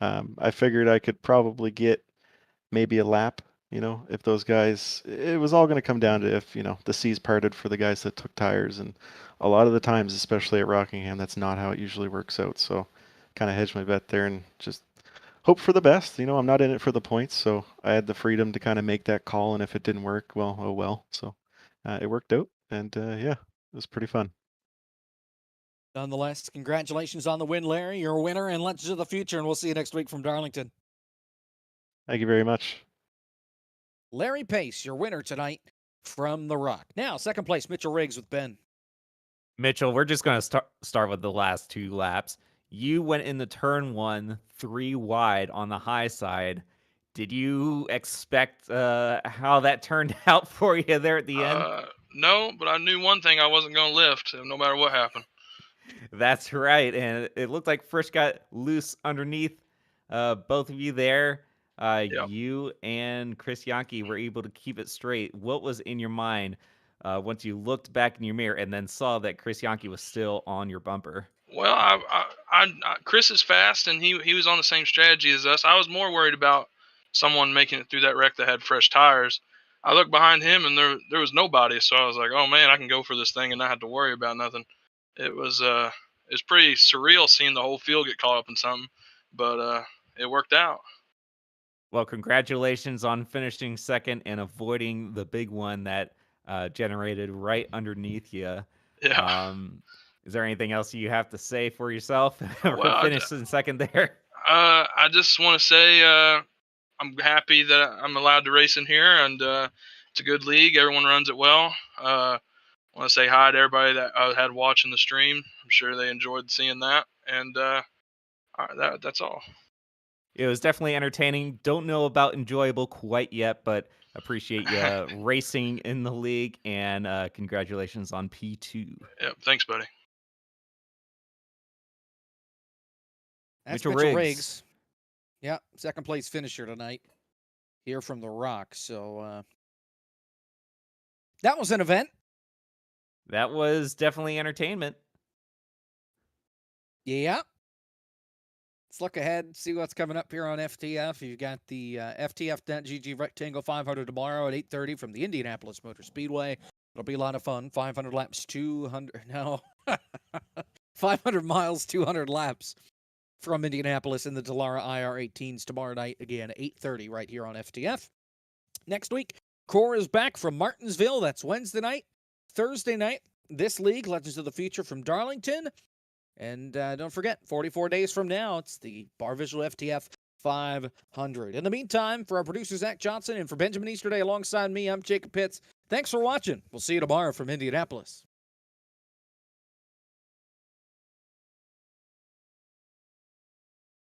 I figured I could probably get maybe a lap, if those guys, it was all going to come down to if, the seas parted for the guys that took tires. And a lot of the times, especially at Rockingham, that's not how it usually works out. So kind of hedged my bet there and just hope for the best. I'm not in it for the points, so I had the freedom to kind of make that call. And if it didn't work, well, oh well. So it worked out. And yeah, it was pretty fun. Nonetheless, congratulations on the win, Larry. You're a winner, and let's to the future, and we'll see you next week from Darlington. Thank you very much. Larry Pace, your winner tonight from the Rock. Now, second place, Mitchell Riggs with Ben. Mitchell, we're just going to start with the last two laps. You went into turn 1, 3 wide on the high side. Did you expect how that turned out for you there at the end? No, but I knew one thing: I wasn't going to lift, no matter what happened. That's right, and it looked like Frisch got loose underneath both of you there. Yep. You and Chris Yonke were able to keep it straight. What was in your mind once you looked back in your mirror and then saw that Chris Yonke was still on your bumper? Well, Chris is fast, and he was on the same strategy as us. I was more worried about someone making it through that wreck that had fresh tires. I looked behind him, and there was nobody, so I was like, oh man, I can go for this thing and not have to worry about nothing. It was pretty surreal seeing the whole field get caught up in something, but it worked out. Well, congratulations on finishing second and avoiding the big one that generated right underneath you. Yeah. Is there anything else you have to say for yourself for Well, finishing second there? I just want to say I'm happy that I'm allowed to race in here, and it's a good league. Everyone runs it well. I want to say hi to everybody that I had watching the stream. I'm sure they enjoyed seeing that, and all right, that's all. It was definitely entertaining. Don't know about enjoyable quite yet, but appreciate you racing in the league, and congratulations on P2. Yep, thanks, buddy. That's Mitchell Mitchell Riggs. Riggs. Yeah, second place finisher tonight here from the Rock. So that was an event. That was definitely entertainment. Yeah. Let's look ahead, see what's coming up here on FTF. You've got the FTF.GG Rectangle 500 tomorrow at 8:30 from the Indianapolis Motor Speedway. It'll be a lot of fun. 500 laps, 500 miles, 200 laps from Indianapolis in the Dallara IR18s tomorrow night, again, 8:30 right here on FTF. Next week, Core is back from Martinsville. That's Wednesday night. Thursday night, this league, Legends of the Future from Darlington. And don't forget, 44 days from now, it's the Bar Visual FTF 500. In the meantime, for our producer, Zach Johnson, and for Benjamin Easterday alongside me, I'm Jacob Pitts. Thanks for watching. We'll see you tomorrow from Indianapolis.